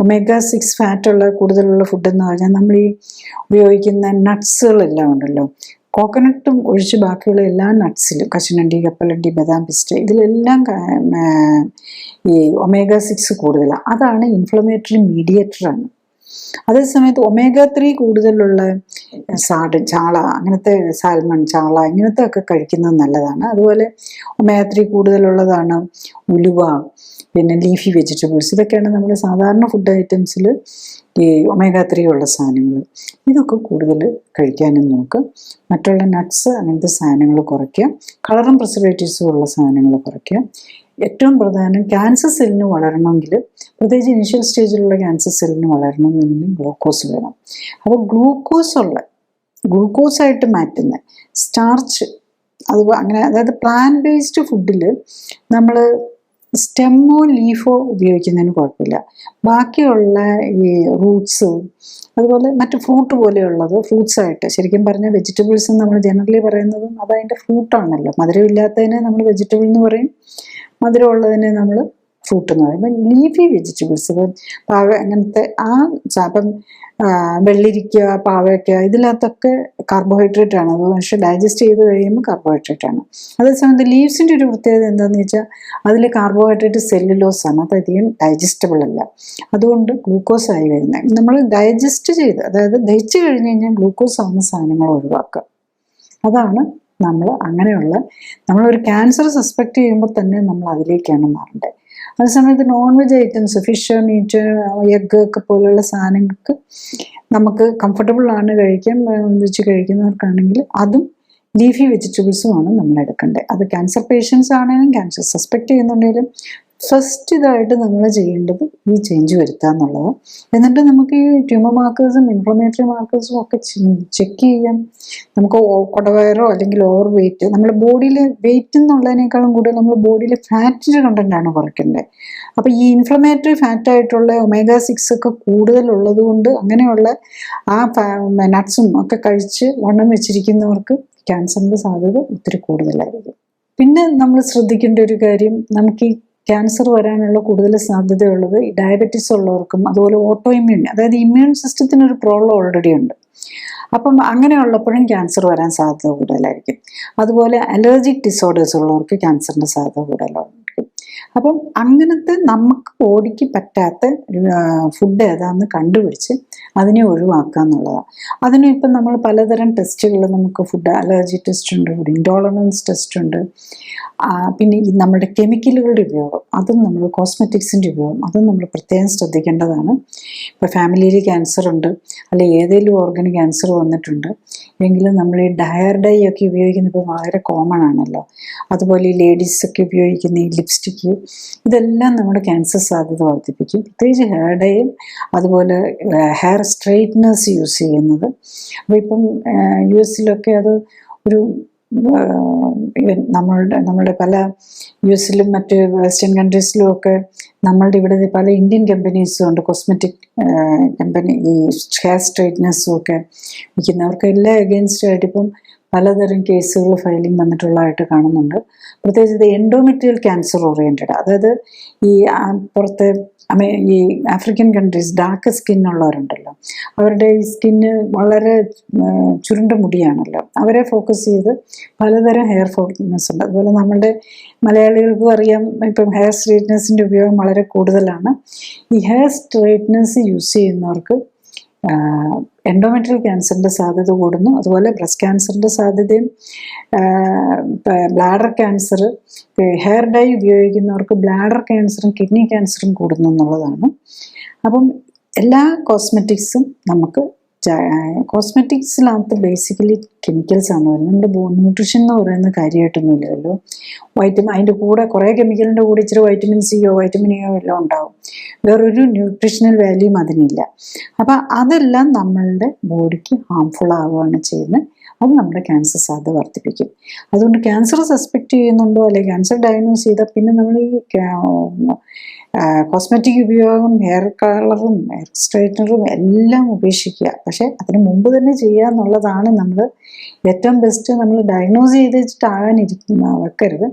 omega-6 ഫാറ്റുള്ള കൂടുതലുള്ള ഫുഡ് എന്ന് പറഞ്ഞാൽ നമ്മൾ ഈ ഉപയോഗിക്കുന്ന നട്ട്സുകളെല്ലാം ഉണ്ടല്ലോ, കോക്കനട്ടും ഒഴിച്ച് ബാക്കിയുള്ള എല്ലാ നട്ട്സിലും, കശുവണ്ടി, കപ്പലണ്ടി, ബദാം, പിസ്ത, ഇതിലെല്ലാം ഈ omega-6 കൂടുതലാണ്. അതാണ് ഇൻഫ്ലമേറ്ററി മീഡിയേറ്ററാണ്. അതേസമയത്ത് omega-3 കൂടുതലുള്ള ചാള, അങ്ങനത്തെ സാൽമൺ, ചാള ഇങ്ങനത്തെ ഒക്കെ കഴിക്കുന്നത് നല്ലതാണ്. അതുപോലെ omega-3 കൂടുതലുള്ളതാണ് ഉലുവ, പിന്നെ ലീഫി വെജിറ്റബിൾസ്, ഇതൊക്കെയാണ് നമ്മൾ സാധാരണ ഫുഡ് ഐറ്റംസിൽ ഈ omega-3 ഉള്ള സാധനങ്ങൾ. ഇതൊക്കെ കൂടുതൽ കഴിക്കാനും നോക്കുക. മറ്റുള്ള നട്ട്സ് അങ്ങനത്തെ സാധനങ്ങൾ കുറയ്ക്കുക. കളറും പ്രിസർവേറ്റീവ്സും ഉള്ള സാധനങ്ങൾ കുറയ്ക്കുക. ഏറ്റവും പ്രധാനം, ക്യാൻസർ സെല്ലിന് വളരണമെങ്കിൽ, പ്രത്യേകിച്ച് ഇനിഷ്യൽ സ്റ്റേജിലുള്ള ക്യാൻസർ സെല്ലിന് വളരണമെന്നുണ്ടെങ്കിൽ ഗ്ലൂക്കോസ് വേണം. അപ്പോൾ ഗ്ലൂക്കോസായിട്ട് മാറ്റുന്ന സ്റ്റാർച്ച്, അതായത് പ്ലാന്റ് ബേസ്ഡ് ഫുഡിൽ നമ്മൾ സ്റ്റെമ്മോ ലീഫോ ഉപയോഗിക്കുന്നതിന് കുഴപ്പമില്ല. ബാക്കിയുള്ള ഈ റൂട്ട്സ്, അതുപോലെ മറ്റ് ഫ്രൂട്ട് പോലെയുള്ളത് ഫ്രൂട്ട്സായിട്ട്, ശരിക്കും പറഞ്ഞാൽ വെജിറ്റബിൾസ് നമ്മൾ ജനറലി പറയുന്നതും അതതിൻ്റെ ഫ്രൂട്ടാണല്ലോ. മധുരമില്ലാത്തതിനെ നമ്മൾ വെജിറ്റബിൾ എന്ന് പറയും, മധുരമുള്ളതിനെ നമ്മൾ ഫ്രൂട്ട് എന്ന് പറയും. അപ്പം ലീഫി വെജിറ്റബിൾസ്, ഇപ്പം അങ്ങനത്തെ അപ്പം വെള്ളിരിക്ക, പാവയ്ക്ക, ഇതിനകത്തൊക്കെ കാർബോഹൈഡ്രേറ്റ് ആണ്. അത് പക്ഷേ ഡൈജസ്റ്റ് ചെയ്ത് കഴിയുമ്പോൾ കാർബോഹൈഡ്രേറ്റ് ആണ്. അതേസമയത്ത് ലീവ്സിൻ്റെ ഒരു പ്രത്യേകത എന്താണെന്ന് വെച്ചാൽ അതിൽ കാർബോഹൈഡ്രേറ്റ് സെല്ലുലോസ് ആണ്, അതധികം ഡൈജസ്റ്റബിൾ അല്ല. അതുകൊണ്ട് ഗ്ലൂക്കോസ് ആയി വരുന്നത് നമ്മൾ ഡൈജസ്റ്റ് ചെയ്ത്, അതായത് ദഹിച്ചു കഴിഞ്ഞ് കഴിഞ്ഞാൽ ഗ്ലൂക്കോസ് ആവുന്ന സാധനങ്ങൾ ഒഴിവാക്കുക. അതാണ് നമ്മളൊരു ക്യാൻസർ സസ്പെക്ട് ചെയ്യുമ്പോൾ തന്നെ നമ്മൾ അതിലേക്കാണ് മാറേണ്ടത്. അതേസമയത്ത് non veg items, fish, meat, egg ഒക്കെ പോലെയുള്ള സാധനങ്ങൾക്ക് നമുക്ക് കംഫർട്ടബിൾ ആണ് കഴിക്കാൻ, വെച്ച് കഴിക്കുന്നവർക്കാണെങ്കിൽ അതും ലീഫി വെജിറ്റബിൾസുമാണ് നമ്മൾ എടുക്കേണ്ടത്. അത് ക്യാൻസർ പേഷ്യൻസ് ആണെങ്കിലും ക്യാൻസർ സസ്പെക്ട് ചെയ്യുന്നുണ്ടെങ്കിലും ഫസ്റ്റ് ഇതായിട്ട് നമ്മൾ ചെയ്യേണ്ടത് ഈ ചേഞ്ച് വരുത്തുക എന്നുള്ളത്. എന്നിട്ട് നമുക്ക് ഈ ട്യൂമർ മാർക്കേഴ്സും ഇൻഫ്ലമേറ്ററി മാർക്കേഴ്സും ഒക്കെ ചെക്ക് ചെയ്യാം. നമുക്ക് കുടവയറോ അല്ലെങ്കിൽ ഓവർ വെയിറ്റ്, നമ്മുടെ ബോഡിയിൽ വെയിറ്റ് എന്നുള്ളതിനേക്കാളും കൂടുതൽ നമ്മൾ ബോഡിയിൽ ഫാറ്റിൻ്റെ കണ്ടൻ്റാണ് കുറയ്ക്കേണ്ടത്. അപ്പോൾ ഈ ഇൻഫ്ലമേറ്ററി ഫാറ്റായിട്ടുള്ള omega-6 ഒക്കെ കൂടുതലുള്ളത് കൊണ്ട് അങ്ങനെയുള്ള നട്ട്സും ഒക്കെ കഴിച്ച് വണ്ണം വെച്ചിരിക്കുന്നവർക്ക് ക്യാൻസറിൻ്റെ സാധ്യത ഒത്തിരി കൂടുതലായിരിക്കും. പിന്നെ നമ്മൾ ശ്രദ്ധിക്കേണ്ട ഒരു കാര്യം, നമുക്ക് ഈ ക്യാൻസർ വരാനുള്ള കൂടുതൽ സാധ്യതയുള്ളത് ഈ ഡയബറ്റീസ് ഉള്ളവർക്കും, അതുപോലെ ഓട്ടോ ഇമ്മ്യൂൺ, അതായത് ഇമ്മ്യൂൺ സിസ്റ്റത്തിനൊരു പ്രോബ്ലം ഓൾറെഡി ഉണ്ട്. അപ്പം അങ്ങനെയുള്ളപ്പോഴും ക്യാൻസർ വരാൻ സാധ്യത കൂടുതലായിരിക്കും. അതുപോലെ അലർജിക് ഡിസോർഡേഴ്സ് ഉള്ളവർക്ക് ക്യാൻസറിൻ്റെ സാധ്യത കൂടുതലായിരിക്കും. അപ്പം അങ്ങനത്തെ നമുക്ക് ബോഡിക്ക് പറ്റാത്ത ഫുഡ് ഏതാണെന്ന് കണ്ടുപിടിച്ച് അതിനെ ഒഴിവാക്കുക എന്നുള്ളതാണ്. അതിനും ഇപ്പം നമ്മൾ പലതരം ടെസ്റ്റുകൾ, നമുക്ക് ഫുഡ് അലർജി ടെസ്റ്റ് ഉണ്ട്, ഫുഡ് ഇൻടോളറൻസ് ടെസ്റ്റ് ഉണ്ട്, പിന്നെ ഈ നമ്മുടെ കെമിക്കലുകളുടെ ഉപയോഗം, അതും നമ്മൾ കോസ്മെറ്റിക്സിൻ്റെ ഉപയോഗം, അതും നമ്മൾ പ്രത്യേകം ശ്രദ്ധിക്കേണ്ടതാണ്. ഇപ്പോൾ ഫാമിലിയിൽ ക്യാൻസർ ഉണ്ട്, അല്ലെങ്കിൽ ഏതെങ്കിലും ഓർഗന് ക്യാൻസർ വന്നിട്ടുണ്ട് എങ്കിലും നമ്മൾ ഈ ഡയർ ഡൈ ഒക്കെ ഉപയോഗിക്കുന്നത് ഇപ്പോൾ വളരെ കോമൺ ആണല്ലോ. അതുപോലെ ഈ ലേഡീസൊക്കെ ഉപയോഗിക്കുന്ന ഈ ലിപ്സ്റ്റിക്ക്, ഇതെല്ലാം നമ്മുടെ ക്യാൻസർ സാധ്യത വർദ്ധിപ്പിക്കും. പ്രത്യേകിച്ച് ഹെയർ ഡൈയും അതുപോലെ ഹെയർ സ്ട്രെയിറ്റ്നേഴ്സ് യൂസ് ചെയ്യുന്നത്. അപ്പോൾ ഇപ്പം US അത് ഒരു നമ്മളുടെ പല US മറ്റ് വെസ്റ്റേൺ കൺട്രീസിലും ഒക്കെ നമ്മളുടെ ഇവിടെ പല ഇന്ത്യൻ കമ്പനീസും ഉണ്ട്, കോസ്മെറ്റിക് കമ്പനി, ഈ ഹെയർ സ്ട്രെയിറ്റ്നേഴ്സും ഒക്കെ വിൽക്കുന്നവർക്ക് എല്ലാം എഗെയിൻസ്റ്റ് ആയിട്ട് ഇപ്പം പലതരം കേസുകൾ ഫയലിംഗ് വന്നിട്ടുള്ളതായിട്ട് കാണുന്നുണ്ട്. പ്രത്യേകിച്ച് ഇത് എൻഡോമെട്രിയൽ ക്യാൻസർ ഓറിയൻറ്റഡ്, അതായത് ഈ പുറത്തെ ഈ ആഫ്രിക്കൻ കൺട്രീസ് ഡാർക്ക് സ്കിന്നുള്ളവരുണ്ടല്ലോ, അവരുടെ ഈ സ്കിന്ന് വളരെ ചുരുണ്ട മുടിയാണല്ലോ, അവരെ ഫോക്കസ് ചെയ്ത് പലതരം ഹെയർ ഫോൾനെസ് ഉണ്ട്. അതുപോലെ നമ്മളുടെ മലയാളികൾക്കും അറിയാം, ഇപ്പം ഹെയർ സ്ട്രെയിറ്റ്നേഴ്സിൻ്റെ ഉപയോഗം വളരെ കൂടുതലാണ്. ഈ ഹെയർ സ്ട്രെയിറ്റ്നേഴ്സ് യൂസ് ചെയ്യുന്നവർക്ക് എൻഡോമെട്രിയൽ ക്യാൻസറിൻ്റെ സാധ്യത കൂടുന്നു. അതുപോലെ ബ്രസ്റ്റ് ക്യാൻസറിൻ്റെ സാധ്യതയും, ബ്ലാഡർ ക്യാൻസർ, ഹെയർ ഡൈ ഉപയോഗിക്കുന്നവർക്ക് ബ്ലാഡർ ക്യാൻസറും കിഡ്നി ക്യാൻസറും കൂടുന്നു എന്നുള്ളതാണ്. അപ്പം എല്ലാ കോസ്മെറ്റിക്സും നമുക്ക് കോസ്മെറ്റിക്സിനകത്ത് ബേസിക്കലി കെമിക്കൽസ് ആണ് വരുന്നത്. നമ്മുടെ ന്യൂട്രീഷൻ എന്ന് പറയുന്ന കാര്യമായിട്ടൊന്നുമില്ലല്ലോ. അതിൻ്റെ കൂടെ കുറേ കെമിക്കലിൻ്റെ കൂടെ ഇച്ചിരി വൈറ്റമിൻ സിയോ വൈറ്റമിൻ എയോ എല്ലാം ഉണ്ടാവും, വേറൊരു ന്യൂട്രീഷണൽ വാല്യൂം അതിനില്ല. അപ്പം അതെല്ലാം നമ്മളുടെ ബോഡിക്ക് ഹാംഫുൾ ആവുകയാണ് ചെയ്യുന്നത്. അത് നമ്മുടെ ക്യാൻസർ സാധ്യത വർദ്ധിപ്പിക്കും. അതുകൊണ്ട് ക്യാൻസർ സസ്പെക്റ്റ് ചെയ്യുന്നുണ്ടോ അല്ലെങ്കിൽ ക്യാൻസർ ഡയഗ്നോസ് ചെയ്താൽ പിന്നെ നമ്മൾ ഈ കോസ്മെറ്റിക് ഉപയോഗം, ഹെയർ കളറും ഹെയർ സ്ട്രൈറ്റ്നറും എല്ലാം ഉപേക്ഷിക്കുക. പക്ഷേ അതിന് മുമ്പ് തന്നെ ചെയ്യുക എന്നുള്ളതാണ് നമ്മൾ ഏറ്റവും ബെസ്റ്റ്. നമ്മൾ ഡയഗ്നോസ് ചെയ്ത് വെക്കരുത്.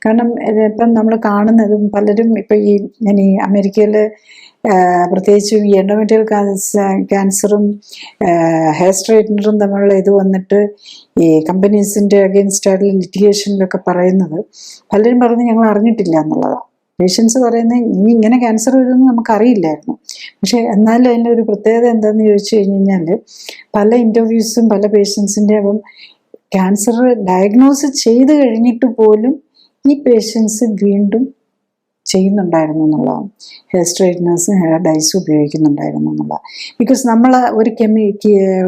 കാരണം ഇപ്പം നമ്മൾ കാണുന്നതും പലരും ഇപ്പം ഞാൻ ഈ അമേരിക്കയിൽ പ്രത്യേകിച്ചും ഈ എൻഡോമെട്രിയൽ ക്യാൻസറും ഹെയർ സ്ട്രൈറ്റ്നറും തമ്മിലുള്ള ഇത് വന്നിട്ട് ഈ കമ്പനീസിൻ്റെ അഗെയിൻസ്റ്റായിട്ടുള്ള ലിറ്റിഗേഷനിലൊക്കെ പറയുന്നത്, പലരും പറഞ്ഞ് ഞങ്ങൾ അറിഞ്ഞിട്ടില്ല എന്നുള്ളതാണ്. പേഷ്യൻസ് പറയുന്നത് ഇങ്ങനെ ക്യാൻസർ വരുമെന്ന് നമുക്കറിയില്ലായിരുന്നു. പക്ഷേ എന്നാലും അതിൻ്റെ ഒരു പ്രത്യേകത എന്താണെന്ന് ചോദിച്ചു കഴിഞ്ഞാൽ, പല ഇൻ്റർവ്യൂസും പല പേഷ്യൻസിൻ്റെ അപ്പം ക്യാൻസർ ഡയഗ്നോസ് ചെയ്ത് കഴിഞ്ഞിട്ട് പോലും ഈ പേഷ്യൻസ് വീണ്ടും ചെയ്യുന്നുണ്ടായിരുന്നു എന്നുള്ളതാണ്. ഹെയർ സ്ട്രൈറ്റ്നേഴ്സും ഹെയർ ഡൈസും ഉപയോഗിക്കുന്നുണ്ടായിരുന്നു എന്നുള്ളത്. ബിക്കോസ് നമ്മൾ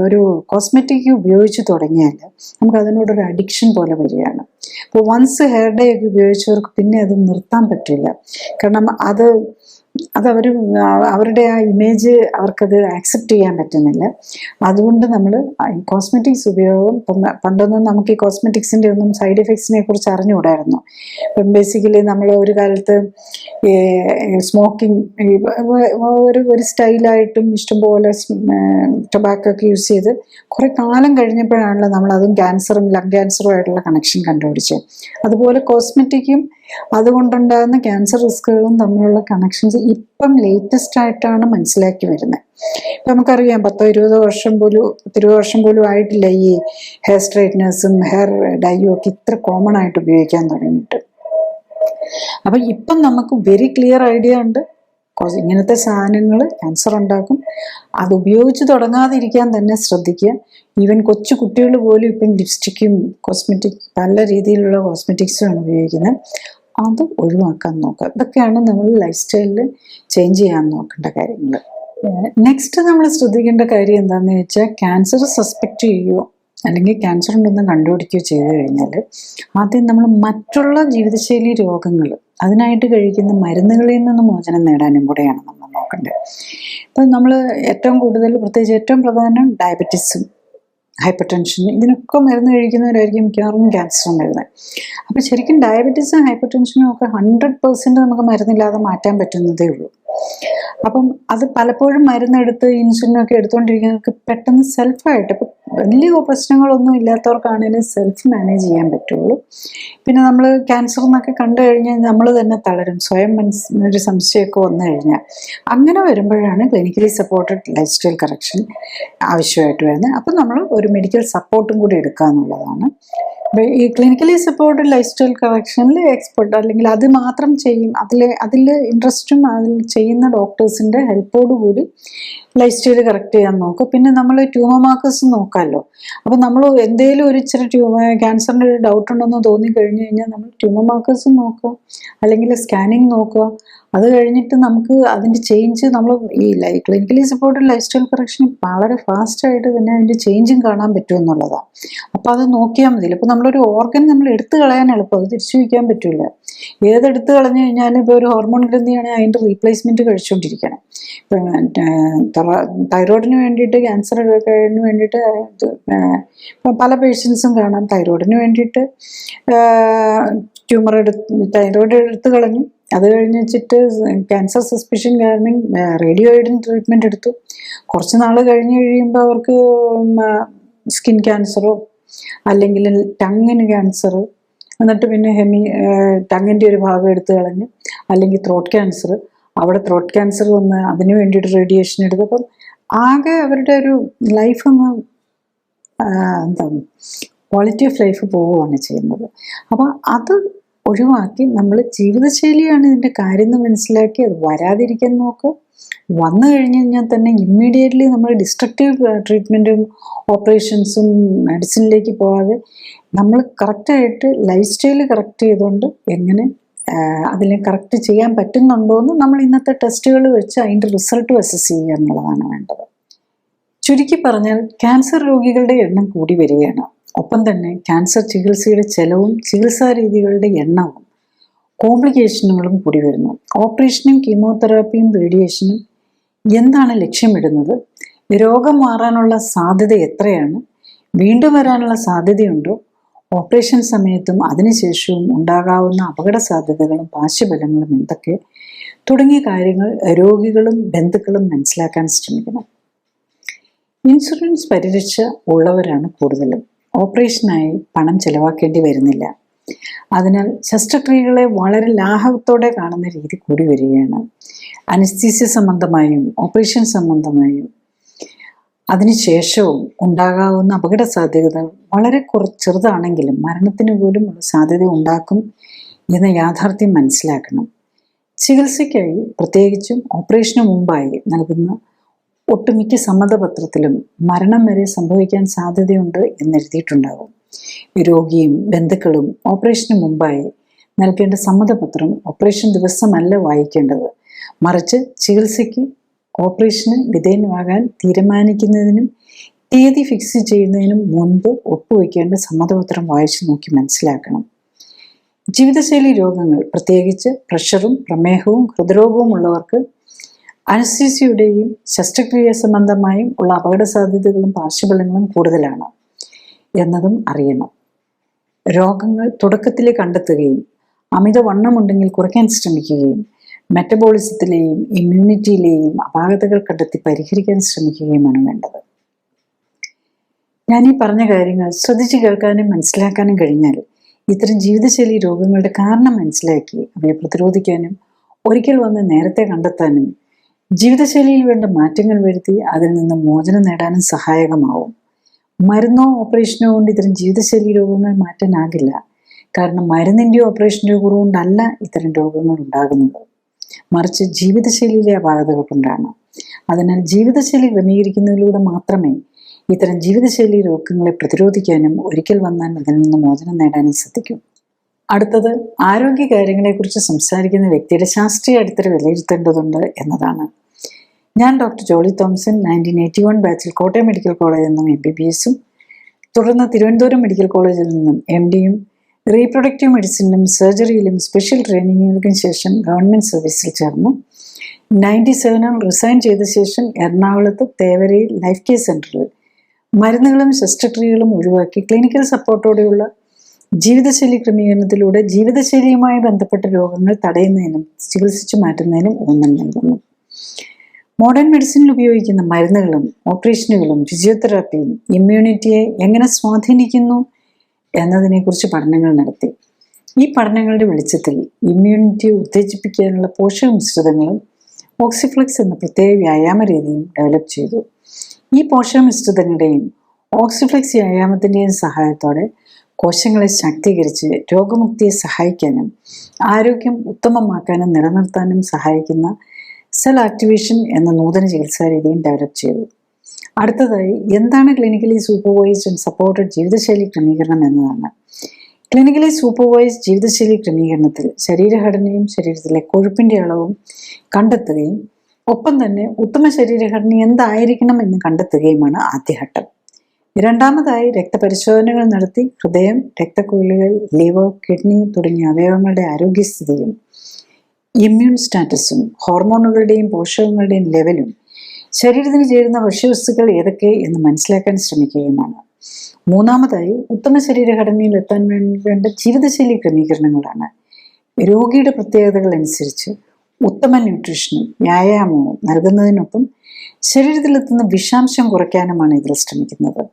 ഒരു കോസ്മെറ്റിക് ഉപയോഗിച്ച് തുടങ്ങിയാൽ നമുക്ക് അതിനോടൊരു അഡിക്ഷൻ പോലെ വരികയാണ്. അപ്പോൾ വൺസ് ഹെയർ ഡൈ ഒക്കെ ഉപയോഗിച്ചവർക്ക് പിന്നെ അത് നിർത്താൻ പറ്റില്ല. കാരണം അതവർ അവരുടെ ആ ഇമേജ് അവർക്കത് ആക്സെപ്റ്റ് ചെയ്യാൻ പറ്റുന്നില്ല. അതുകൊണ്ട് നമ്മൾ ഈ കോസ്മെറ്റിക്സ് ഉപയോഗം, പണ്ടൊന്നും നമുക്ക് ഈ കോസ്മെറ്റിക്സിൻ്റെ ഒന്നും സൈഡ് എഫക്ട്സിനെ കുറിച്ച് അറിഞ്ഞുകൂടായിരുന്നു. ഇപ്പം ബേസിക്കലി നമ്മൾ ഒരു കാലത്ത് സ്മോക്കിംഗ് ഒരു സ്റ്റൈലായിട്ടും ഇഷ്ടംപോലെ ടൊബാക്കോ ഒക്കെ യൂസ് ചെയ്ത് കുറേ കാലം കഴിഞ്ഞപ്പോഴാണല്ലോ നമ്മളതും ക്യാൻസറും ലങ് ക്യാൻസറും ആയിട്ടുള്ള കണക്ഷൻ കണ്ടുപിടിച്ചത്. അതുപോലെ കോസ്മെറ്റിക്കും അതുകൊണ്ടുണ്ടാകുന്ന ക്യാൻസർ റിസ്കുകളും തമ്മിലുള്ള കണക്ഷൻസ് ഇപ്പം ലേറ്റസ്റ്റ് ആയിട്ടാണ് മനസ്സിലാക്കി വരുന്നത്. ഇപ്പം നമുക്കറിയാം 10-20 വർഷം പോലും ആയിട്ടില്ല ഈ ഹെയർ സ്ട്രൈറ്റ്നേഴ്സും ഹെയർ ഡൈയും ഒക്കെ ഇത്ര കോമൺ ആയിട്ട് ഉപയോഗിക്കാൻ തുടങ്ങിയിട്ട്. അപ്പം ഇപ്പം നമുക്ക് വെരി ക്ലിയർ ഐഡിയ ഉണ്ട്, ഇങ്ങനത്തെ സാധനങ്ങൾ ക്യാൻസർ ഉണ്ടാക്കും. അത് ഉപയോഗിച്ച് തുടങ്ങാതിരിക്കാൻ തന്നെ ശ്രദ്ധിക്കുക. ഈവൻ കൊച്ചു കുട്ടികൾ പോലും ഇപ്പം ലിപ്സ്റ്റിക്കും പല രീതിയിലുള്ള കോസ്മെറ്റിക്സുമാണ് ഉപയോഗിക്കുന്നത്. അത് ഒഴിവാക്കാൻ നോക്കുക. ഇതൊക്കെയാണ് നമ്മൾ ലൈഫ് സ്റ്റൈലിൽ ചേഞ്ച് ചെയ്യാൻ നോക്കേണ്ട കാര്യങ്ങൾ. നെക്സ്റ്റ് നമ്മൾ ശ്രദ്ധിക്കേണ്ട കാര്യം എന്താണെന്ന് വെച്ചാൽ, ക്യാൻസർ സസ്പെക്റ്റ് ചെയ്യുകയോ അല്ലെങ്കിൽ ക്യാൻസർ ഉണ്ടെന്ന് കണ്ടുപിടിക്കുകയോ ചെയ്തു കഴിഞ്ഞാൽ ആദ്യം നമ്മൾ മറ്റുള്ള ജീവിതശൈലി രോഗങ്ങൾ, അതിനായിട്ട് കഴിക്കുന്ന മരുന്നുകളിൽ നിന്ന് മോചനം നേടാനും കൂടെയാണ് നമ്മൾ നോക്കേണ്ടത്. ഇപ്പം നമ്മൾ ഏറ്റവും കൂടുതൽ, പ്രത്യേകിച്ച് ഏറ്റവും പ്രധാനം ഡയബറ്റീസും ഹൈപ്പർ ടെൻഷൻ, ഇതിനൊക്കെ മരുന്ന് കഴിക്കുന്നവരായിരിക്കും മിക്കവാറും ക്യാൻസറും വരുന്നത്. അപ്പോൾ ശരിക്കും ഡയബറ്റീസും ഹൈപ്പർ ടെൻഷനും ഒക്കെ 100% നമുക്ക് മരുന്നില്ലാതെ മാറ്റാൻ പറ്റുന്നതേ ഉള്ളൂ. അപ്പം അത് പലപ്പോഴും മരുന്നെടുത്ത് ഇൻസുലിനൊക്കെ എടുത്തുകൊണ്ടിരിക്കുന്നവർക്ക് പെട്ടെന്ന് സെൽഫായിട്ട്, ഇപ്പം വലിയ പ്രശ്നങ്ങളൊന്നും ഇല്ലാത്തവർക്കാണെങ്കിലും സെൽഫ് മാനേജ് ചെയ്യാൻ പറ്റുള്ളൂ. പിന്നെ നമ്മൾ ക്യാൻസർ എന്നൊക്കെ കണ്ടു കഴിഞ്ഞാൽ നമ്മൾ തന്നെ തളരും, സ്വയം ഒരു സംശയമൊക്കെ വന്നു കഴിഞ്ഞാൽ. അങ്ങനെ വരുമ്പോഴാണ് clinically supported life style correction ആവശ്യമായിട്ട് വരുന്നത്. അപ്പം നമ്മൾ ഒരു മെഡിക്കൽ സപ്പോർട്ടും കൂടി എടുക്കുക എന്നുള്ളതാണ്. ഈ ക്ലിനിക്കലി സപ്പോർട്ടഡ് ലൈഫ് സ്റ്റൈൽ കറക്ഷനിൽ എക്സ്പെർട്ട്, അല്ലെങ്കിൽ അത് മാത്രം ചെയ്യും, അതിൽ ഇൻട്രസ്റ്റും അതിൽ ചെയ്യുന്ന ഡോക്ടേഴ്സിൻ്റെ ഹെൽപ്പോടുകൂടി ലൈഫ് സ്റ്റൈല് കറക്റ്റ് ചെയ്യാൻ നോക്കുക. പിന്നെ നമ്മൾ ട്യൂമർ മാർക്കേഴ്സ് നോക്കാമല്ലോ. അപ്പം നമ്മൾ എന്തെങ്കിലും ഒരു ഇച്ചിരി ക്യാൻസറിൻ്റെ ഒരു ഡൗട്ട് ഉണ്ടെന്ന് തോന്നിക്കഴിഞ്ഞ് കഴിഞ്ഞാൽ നമ്മൾ ട്യൂമർ മാർക്കേഴ്സ് നോക്കുക, അല്ലെങ്കിൽ സ്കാനിങ് നോക്കുക. അത് കഴിഞ്ഞിട്ട് നമുക്ക് അതിൻ്റെ ചേഞ്ച് നമ്മൾ ഈ clinically supported life style correction വളരെ ഫാസ്റ്റായിട്ട് തന്നെ അതിൻ്റെ ചേഞ്ചും കാണാൻ പറ്റും എന്നുള്ളതാണ്. അപ്പോൾ അത് നോക്കിയാൽ മതി. ഇപ്പോൾ നമ്മളൊരു ഓർഗൻ നമ്മൾ എടുത്തു കളയാൻ എളുപ്പം, അത് തിരിച്ചു വയ്ക്കാൻ പറ്റില്ല. ഏതെടുത്ത് കളഞ്ഞു കഴിഞ്ഞാലും ഇപ്പോൾ ഒരു ഹോർമോൺ ഗ്രന്ഥിയാണെങ്കിൽ അതിൻ്റെ റീപ്ലേസ്മെൻറ്റ് കഴിച്ചുകൊണ്ടിരിക്കണം. തൈറോയിഡിന് വേണ്ടിയിട്ട്, ക്യാൻസറിന് വേണ്ടിയിട്ട് പല പേഷ്യൻസും കാണാം. തൈറോയിഡിന് വേണ്ടിയിട്ട് തൈറോയിഡ് എടുത്ത് കളഞ്ഞു, അത് കഴിഞ്ഞ് വെച്ചിട്ട് ക്യാൻസർ സസ്പിഷൻ കാരണം റേഡിയോയിഡിൻ ട്രീറ്റ്മെൻറ്റ് എടുത്തു. കുറച്ച് നാൾ കഴിഞ്ഞ് കഴിയുമ്പോൾ അവർക്ക് സ്കിൻ ക്യാൻസറോ അല്ലെങ്കിൽ ടങ്ങിന് ക്യാൻസർ, എന്നിട്ട് പിന്നെ ടങ്ങിൻ്റെ ഒരു ഭാഗം എടുത്ത് കളഞ്ഞ്, അല്ലെങ്കിൽ ത്രോട്ട് ക്യാൻസർ, അവിടെ ത്രോട്ട് ക്യാൻസർ വന്ന് അതിന് വേണ്ടിയിട്ട് റേഡിയേഷൻ എടുത്തു. അപ്പം ആകെ അവരുടെ ഒരു ലൈഫ് അങ്ങ് ക്വാളിറ്റി ഓഫ് ലൈഫ് പോവുകയാണ് ചെയ്യുന്നത്. അപ്പോൾ അത് ഒഴിവാക്കി നമ്മൾ ജീവിതശൈലിയാണ് ഇതിൻ്റെ കാര്യം എന്ന് മനസ്സിലാക്കി അത് വരാതിരിക്കാൻ നോക്കുക. വന്നു കഴിഞ്ഞ് കഴിഞ്ഞാൽ തന്നെ ഇമ്മീഡിയറ്റ്ലി നമ്മൾ ഡിസ്ട്രക്റ്റീവ് ട്രീറ്റ്മെൻറ്റും ഓപ്പറേഷൻസും മെഡിസിനിലേക്ക് പോകാതെ നമ്മൾ കറക്റ്റായിട്ട് ലൈഫ് സ്റ്റൈല് കറക്റ്റ് ചെയ്തുകൊണ്ട് എങ്ങനെ അതിനെ കറക്റ്റ് ചെയ്യാൻ പറ്റുന്നുണ്ടോ എന്ന് നമ്മൾ ഇന്നത്തെ ടെസ്റ്റുകൾ വെച്ച് അതിൻ്റെ റിസൾട്ട് അസസ് ചെയ്യുക എന്നുള്ളതാണ് വേണ്ടത്. ചുരുക്കി പറഞ്ഞാൽ ക്യാൻസർ രോഗികളുടെ എണ്ണം കൂടി വരികയാണ്. ഒപ്പം തന്നെ ക്യാൻസർ ചികിത്സയുടെ ചെലവും ചികിത്സാ രീതികളുടെ എണ്ണവും കോംപ്ലിക്കേഷനുകളും കൂടി വരുന്നു. ഓപ്പറേഷനും കീമോതെറാപ്പിയും റേഡിയേഷനും എന്താണ് ലക്ഷ്യമിടുന്നത്? രോഗം മാറാനുള്ള സാധ്യത എത്രയാണ്? വീണ്ടും വരാനുള്ള സാധ്യതയുണ്ടോ? ഓപ്പറേഷൻ സമയത്തും അതിനുശേഷവും ഉണ്ടാകാവുന്ന അപകട സാധ്യതകളും പാർശ്വഫലങ്ങളും എന്തൊക്കെ തുടങ്ങിയ കാര്യങ്ങൾ രോഗികളും ബന്ധുക്കളും മനസ്സിലാക്കാൻ ശ്രമിക്കണം. ഇൻഷുറൻസ് പരിരക്ഷ ഉള്ളവരാണ് കൂടുതലും. ഓപ്പറേഷനായി പണം ചെലവാക്കേണ്ടി വരുന്നില്ല. അതിനാൽ ശസ്ത്രക്രിയകളെ വളരെ ലാഘവത്തോടെ കാണുന്ന രീതി കൂടി വരികയാണ്. അനസ്തീസിയ സംബന്ധമായും ഓപ്പറേഷൻ സംബന്ധമായും അതിനുശേഷവും ഉണ്ടാകാവുന്ന അപകട സാധ്യതകൾ വളരെ ചെറുതാണെങ്കിലും മരണത്തിന് പോലും ഉള്ള സാധ്യത ഉണ്ടാക്കും എന്ന യാഥാർത്ഥ്യം മനസ്സിലാക്കണം. ചികിത്സയ്ക്കായി പ്രത്യേകിച്ചും ഓപ്പറേഷന് മുമ്പായി നൽകുന്ന ഒട്ടുമിക്ക സമ്മതപത്രത്തിലും മരണം വരെ സംഭവിക്കാൻ സാധ്യതയുണ്ട് എന്നെഴുതിയിട്ടുണ്ടാകും. രോഗിയും ബന്ധുക്കളും ഓപ്പറേഷന് മുമ്പായി നൽകേണ്ട സമ്മതപത്രം ഓപ്പറേഷൻ ദിവസമല്ല വായിക്കേണ്ടത്, മറിച്ച് ചികിത്സയ്ക്ക് ഓപ്പറേഷന് വിധേയമാകാൻ തീരുമാനിക്കുന്നതിനും തീയതി ഫിക്സ് ചെയ്യുന്നതിനും മുൻപ് ഒപ്പുവയ്ക്കേണ്ട സമ്മതപത്രം വായിച്ചു നോക്കി മനസ്സിലാക്കണം. ജീവിതശൈലി രോഗങ്ങൾ, പ്രത്യേകിച്ച് പ്രഷറും പ്രമേഹവും ഹൃദ്രോഗവും ഉള്ളവർക്ക് അനസ്തീസിയയുടെയും ശസ്ത്രക്രിയ സംബന്ധമായും ഉള്ള അപകട സാധ്യതകളും പാർശ്വഫലങ്ങളും കൂടുതലാണ് എന്നതും അറിയണം. രോഗങ്ങൾ തുടക്കത്തിൽ കണ്ടെത്തുകയും അമിതവണ്ണമുണ്ടെങ്കിൽ കുറയ്ക്കാൻ ശ്രമിക്കുകയും മെറ്റബോളിസത്തിലെയും ഇമ്മ്യൂണിറ്റിയിലെയും അപാകതകൾ കണ്ടെത്തി പരിഹരിക്കാൻ ശ്രമിക്കുകയുമാണ് വേണ്ടത്. ഞാൻ ഈ പറഞ്ഞ കാര്യങ്ങൾ ശ്രദ്ധിച്ചു കേൾക്കാനും മനസ്സിലാക്കാനും കഴിഞ്ഞാൽ ഇത്തരം ജീവിതശൈലി രോഗങ്ങളുടെ കാരണം മനസ്സിലാക്കി അവയെ പ്രതിരോധിക്കാനും ഒരിക്കൽ വന്ന് നേരത്തെ കണ്ടെത്താനും ജീവിതശൈലിയിൽ വേണ്ട മാറ്റങ്ങൾ വരുത്തി അതിൽ നിന്ന് മോചനം നേടാനും സഹായകമാവും. മരുന്നോ ഓപ്പറേഷനോ കൊണ്ട് ഇത്തരം ജീവിതശൈലി രോഗങ്ങൾ മാറ്റാനാകില്ല. കാരണം മരുന്നിൻ്റെയോ ഓപ്പറേഷൻ്റെയോ കുറവുകൊണ്ടല്ല ഇത്തരം രോഗങ്ങൾ ഉണ്ടാകുന്നത്, മറിച്ച് ജീവിതശൈലിയിലെ അപാകതകൾ കൊണ്ടാണ്. അതിനാൽ ജീവിതശൈലി ക്രമീകരിക്കുന്നതിലൂടെ മാത്രമേ ഇത്തരം ജീവിതശൈലി രോഗങ്ങളെ പ്രതിരോധിക്കാനും ഒരിക്കൽ വന്നാൽ അതിൽ നിന്ന് മോചനം നേടാനും സാധിക്കും. അടുത്തത് ആരോഗ്യ കാര്യങ്ങളെക്കുറിച്ച് സംസാരിക്കുന്ന വ്യക്തിയുടെ ശാസ്ത്രീയ അടിത്തറ വിലയിരുത്തേണ്ടതുണ്ട് എന്നതാണ്. ഞാൻ ഡോക്ടർ ജോളി തോംസൺ 1981 ബാച്ചിൽ കോട്ടയം മെഡിക്കൽ കോളേജിൽ നിന്നും MBBS-ഉം തുടർന്ന് തിരുവനന്തപുരം മെഡിക്കൽ കോളേജിൽ നിന്നും MD-യും റീപ്രൊഡക്റ്റീവ് മെഡിസിനിലും സർജറിയിലും സ്പെഷ്യൽ ട്രെയിനിങ്ങുകൾക്കും ശേഷം ഗവൺമെൻറ് സർവീസിൽ ചേർന്നു. 97-ൽ റിസൈൻ ചെയ്ത ശേഷം എറണാകുളത്ത് തേവരയിൽ ലൈഫ് കെയർ സെൻ്ററിൽ മരുന്നുകളും ശസ്ത്രക്രിയകളും ഒഴിവാക്കി ക്ലിനിക്കൽ സപ്പോർട്ടോടെയുള്ള ജീവിതശൈലി ക്രമീകരണത്തിലൂടെ ജീവിതശൈലിയുമായി ബന്ധപ്പെട്ട രോഗങ്ങൾ തടയുന്നതിനും ചികിത്സിച്ചു മാറ്റുന്നതിനും ഊന്നൽ നൽകുന്നു. മോഡേൺ മെഡിസിനിൽ ഉപയോഗിക്കുന്ന മരുന്നുകളും ഓപ്പറേഷനുകളും ഫിസിയോതെറാപ്പിയും ഇമ്മ്യൂണിറ്റിയെ എങ്ങനെ സ്വാധീനിക്കുന്നു എന്നതിനെക്കുറിച്ച് പഠനങ്ങൾ നടത്തി. ഈ പഠനങ്ങളുടെ വെളിച്ചത്തിൽ ഇമ്മ്യൂണിറ്റിയെ ഉത്തേജിപ്പിക്കാനുള്ള പോഷക മിശ്രിതങ്ങളും ഓക്സിഫ്ലെക്സ് എന്ന പ്രത്യേക വ്യായാമ രീതിയും ഡെവലപ്പ് ചെയ്തു. ഈ പോഷക മിശ്രിതങ്ങളുടെയും ഓക്സിഫ്ലെക്സ് വ്യായാമത്തിൻ്റെയും സഹായത്തോടെ കോശങ്ങളെ ശാക്തീകരിച്ച് രോഗമുക്തിയെ സഹായിക്കാനും ആരോഗ്യം ഉത്തമമാക്കാനും നിലനിർത്താനും സഹായിക്കുന്ന സെൽ ആക്ടിവേഷൻ എന്ന നൂതന ചികിത്സാ രീതിയും ഡെവലപ്പ് ചെയ്തു. അടുത്തതായി എന്താണ് ക്ലിനിക്കലി സൂപ്പർവൈസ്ഡ് ആൻഡ് സപ്പോർട്ടഡ് ജീവിതശൈലി ക്രമീകരണം എന്നതാണ്. ക്ലിനിക്കലി സൂപ്പർവൈസ്ഡ് ജീവിതശൈലി ക്രമീകരണത്തിൽ ശരീരഘടനയും ശരീരത്തിലെ കൊഴുപ്പിന്റെ അളവും കണ്ടെത്തുകയും ഒപ്പം തന്നെ ഉത്തമ ശരീരഘടന എന്തായിരിക്കണം എന്ന് കണ്ടെത്തുകയുമാണ് ആദ്യഘട്ടം. രണ്ടാമതായി രക്തപരിശോധനകൾ നടത്തി ഹൃദയം, രക്തക്കുഴലുകൾ, ലിവർ, കിഡ്നി തുടങ്ങിയ അവയവങ്ങളുടെ ആരോഗ്യസ്ഥിതിയും ഇമ്മ്യൂൺ സ്റ്റാറ്റസും ഹോർമോണുകളുടെയും പോഷകങ്ങളുടെയും ലെവലും ശരീരത്തിന് ചേരുന്ന ഭക്ഷ്യവസ്തുക്കൾ ഏതൊക്കെ എന്ന് മനസ്സിലാക്കാൻ ശ്രമിക്കുകയുമാണ്. മൂന്നാമതായി ഉത്തമ ശരീരഘടനയിൽ എത്താൻ വേണ്ട ജീവിതശൈലി ക്രമീകരണങ്ങളാണ്. രോഗിയുടെ പ്രത്യേകതകൾ അനുസരിച്ച് ഉത്തമ ന്യൂട്രീഷനും വ്യായാമവും നൽകുന്നതിനൊപ്പം ശരീരത്തിലെത്തുന്ന വിഷാംശം കുറയ്ക്കാനുമാണ് ഇതിൽ ശ്രമിക്കുന്നത്.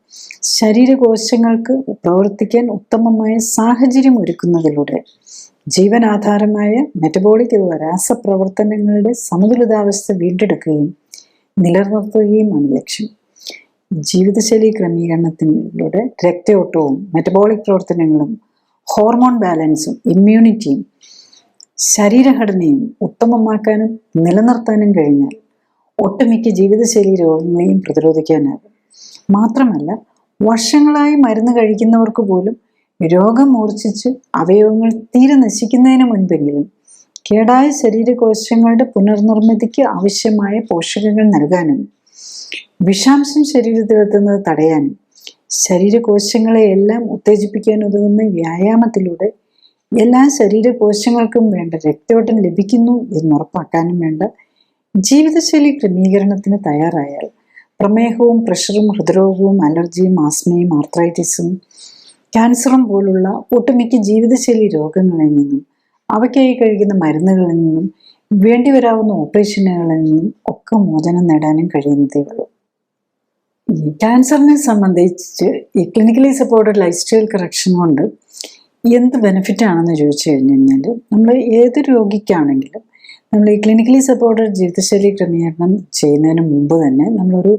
ശരീരകോശങ്ങൾക്ക് പ്രവർത്തിക്കാൻ ഉത്തമമായ സാഹചര്യം ഒരുക്കുന്നതിലൂടെ ജീവനാധാരമായ മെറ്റബോളിക് അഥവാ രാസപ്രവർത്തനങ്ങളുടെ സമതുലിതാവസ്ഥ വീണ്ടെടുക്കുകയും നിലനിർത്തുകയുമാണ് ലക്ഷ്യം. ജീവിതശൈലി ക്രമീകരണത്തിലൂടെ രക്തയോട്ടവും മെറ്റബോളിക് പ്രവർത്തനങ്ങളും ഹോർമോൺ ബാലൻസും ഇമ്മ്യൂണിറ്റിയും ശരീരഘടനയും ഉത്തമമാക്കാനും നിലനിർത്താനും കഴിഞ്ഞാൽ ഒട്ടുമിക്ക ജീവിതശൈലി രോഗങ്ങളെയും പ്രതിരോധിക്കാനാകും. മാത്രമല്ല, വർഷങ്ങളായി മരുന്ന് കഴിക്കുന്നവർക്ക് പോലും രോഗം മൂർച്ഛിച്ച് അവയവങ്ങൾ തീരെ നശിക്കുന്നതിന് മുൻപെങ്കിലും കേടായ ശരീരകോശങ്ങളുടെ പുനർനിർമ്മിതിക്ക് ആവശ്യമായ പോഷകങ്ങൾ നൽകാനും വിഷാംശം ശരീരത്തിലെത്തുന്നത് തടയാനും ശരീരകോശങ്ങളെ എല്ലാം ഉത്തേജിപ്പിക്കാൻ ഉതകുന്ന വ്യായാമത്തിലൂടെ എല്ലാ ശരീരകോശങ്ങൾക്കും വേണ്ട രക്തയോട്ടം ലഭിക്കുന്നു എന്ന് ഉറപ്പാക്കാനും വേണ്ട ജീവിതശൈലി ക്രമീകരണത്തിന് തയ്യാറായാൽ പ്രമേഹവും പ്രഷറും ഹൃദ്രോഗവും അലർജിയും ആസ്മയും ആർത്രൈറ്റിസും ക്യാൻസറും പോലുള്ള ഒട്ടുമിക്ക ജീവിതശൈലി രോഗങ്ങളിൽ നിന്നും അവയ്ക്കായി കഴിക്കുന്ന മരുന്നുകളിൽ നിന്നും വേണ്ടിവരാവുന്ന ഓപ്പറേഷനുകളിൽ നിന്നും ഒക്കെ മോചനം നേടാനും കഴിയുന്നതേ ഉള്ളൂ. ഈ ക്യാൻസറിനെ സംബന്ധിച്ച് ഈ clinically supported life style correction കൊണ്ട് എന്ത് ബെനിഫിറ്റ് ആണെന്ന് ചോദിച്ചു കഴിഞ്ഞു കഴിഞ്ഞാൽ, നമ്മൾ ഏതൊരു രോഗിക്കാണെങ്കിലും നമ്മൾ ഈ ക്ലിനിക്കലി സപ്പോർട്ടഡ് ജീവിതശൈലി ക്രമീകരണം ചെയ്യുന്നതിന് മുമ്പ് തന്നെ നമ്മളൊരു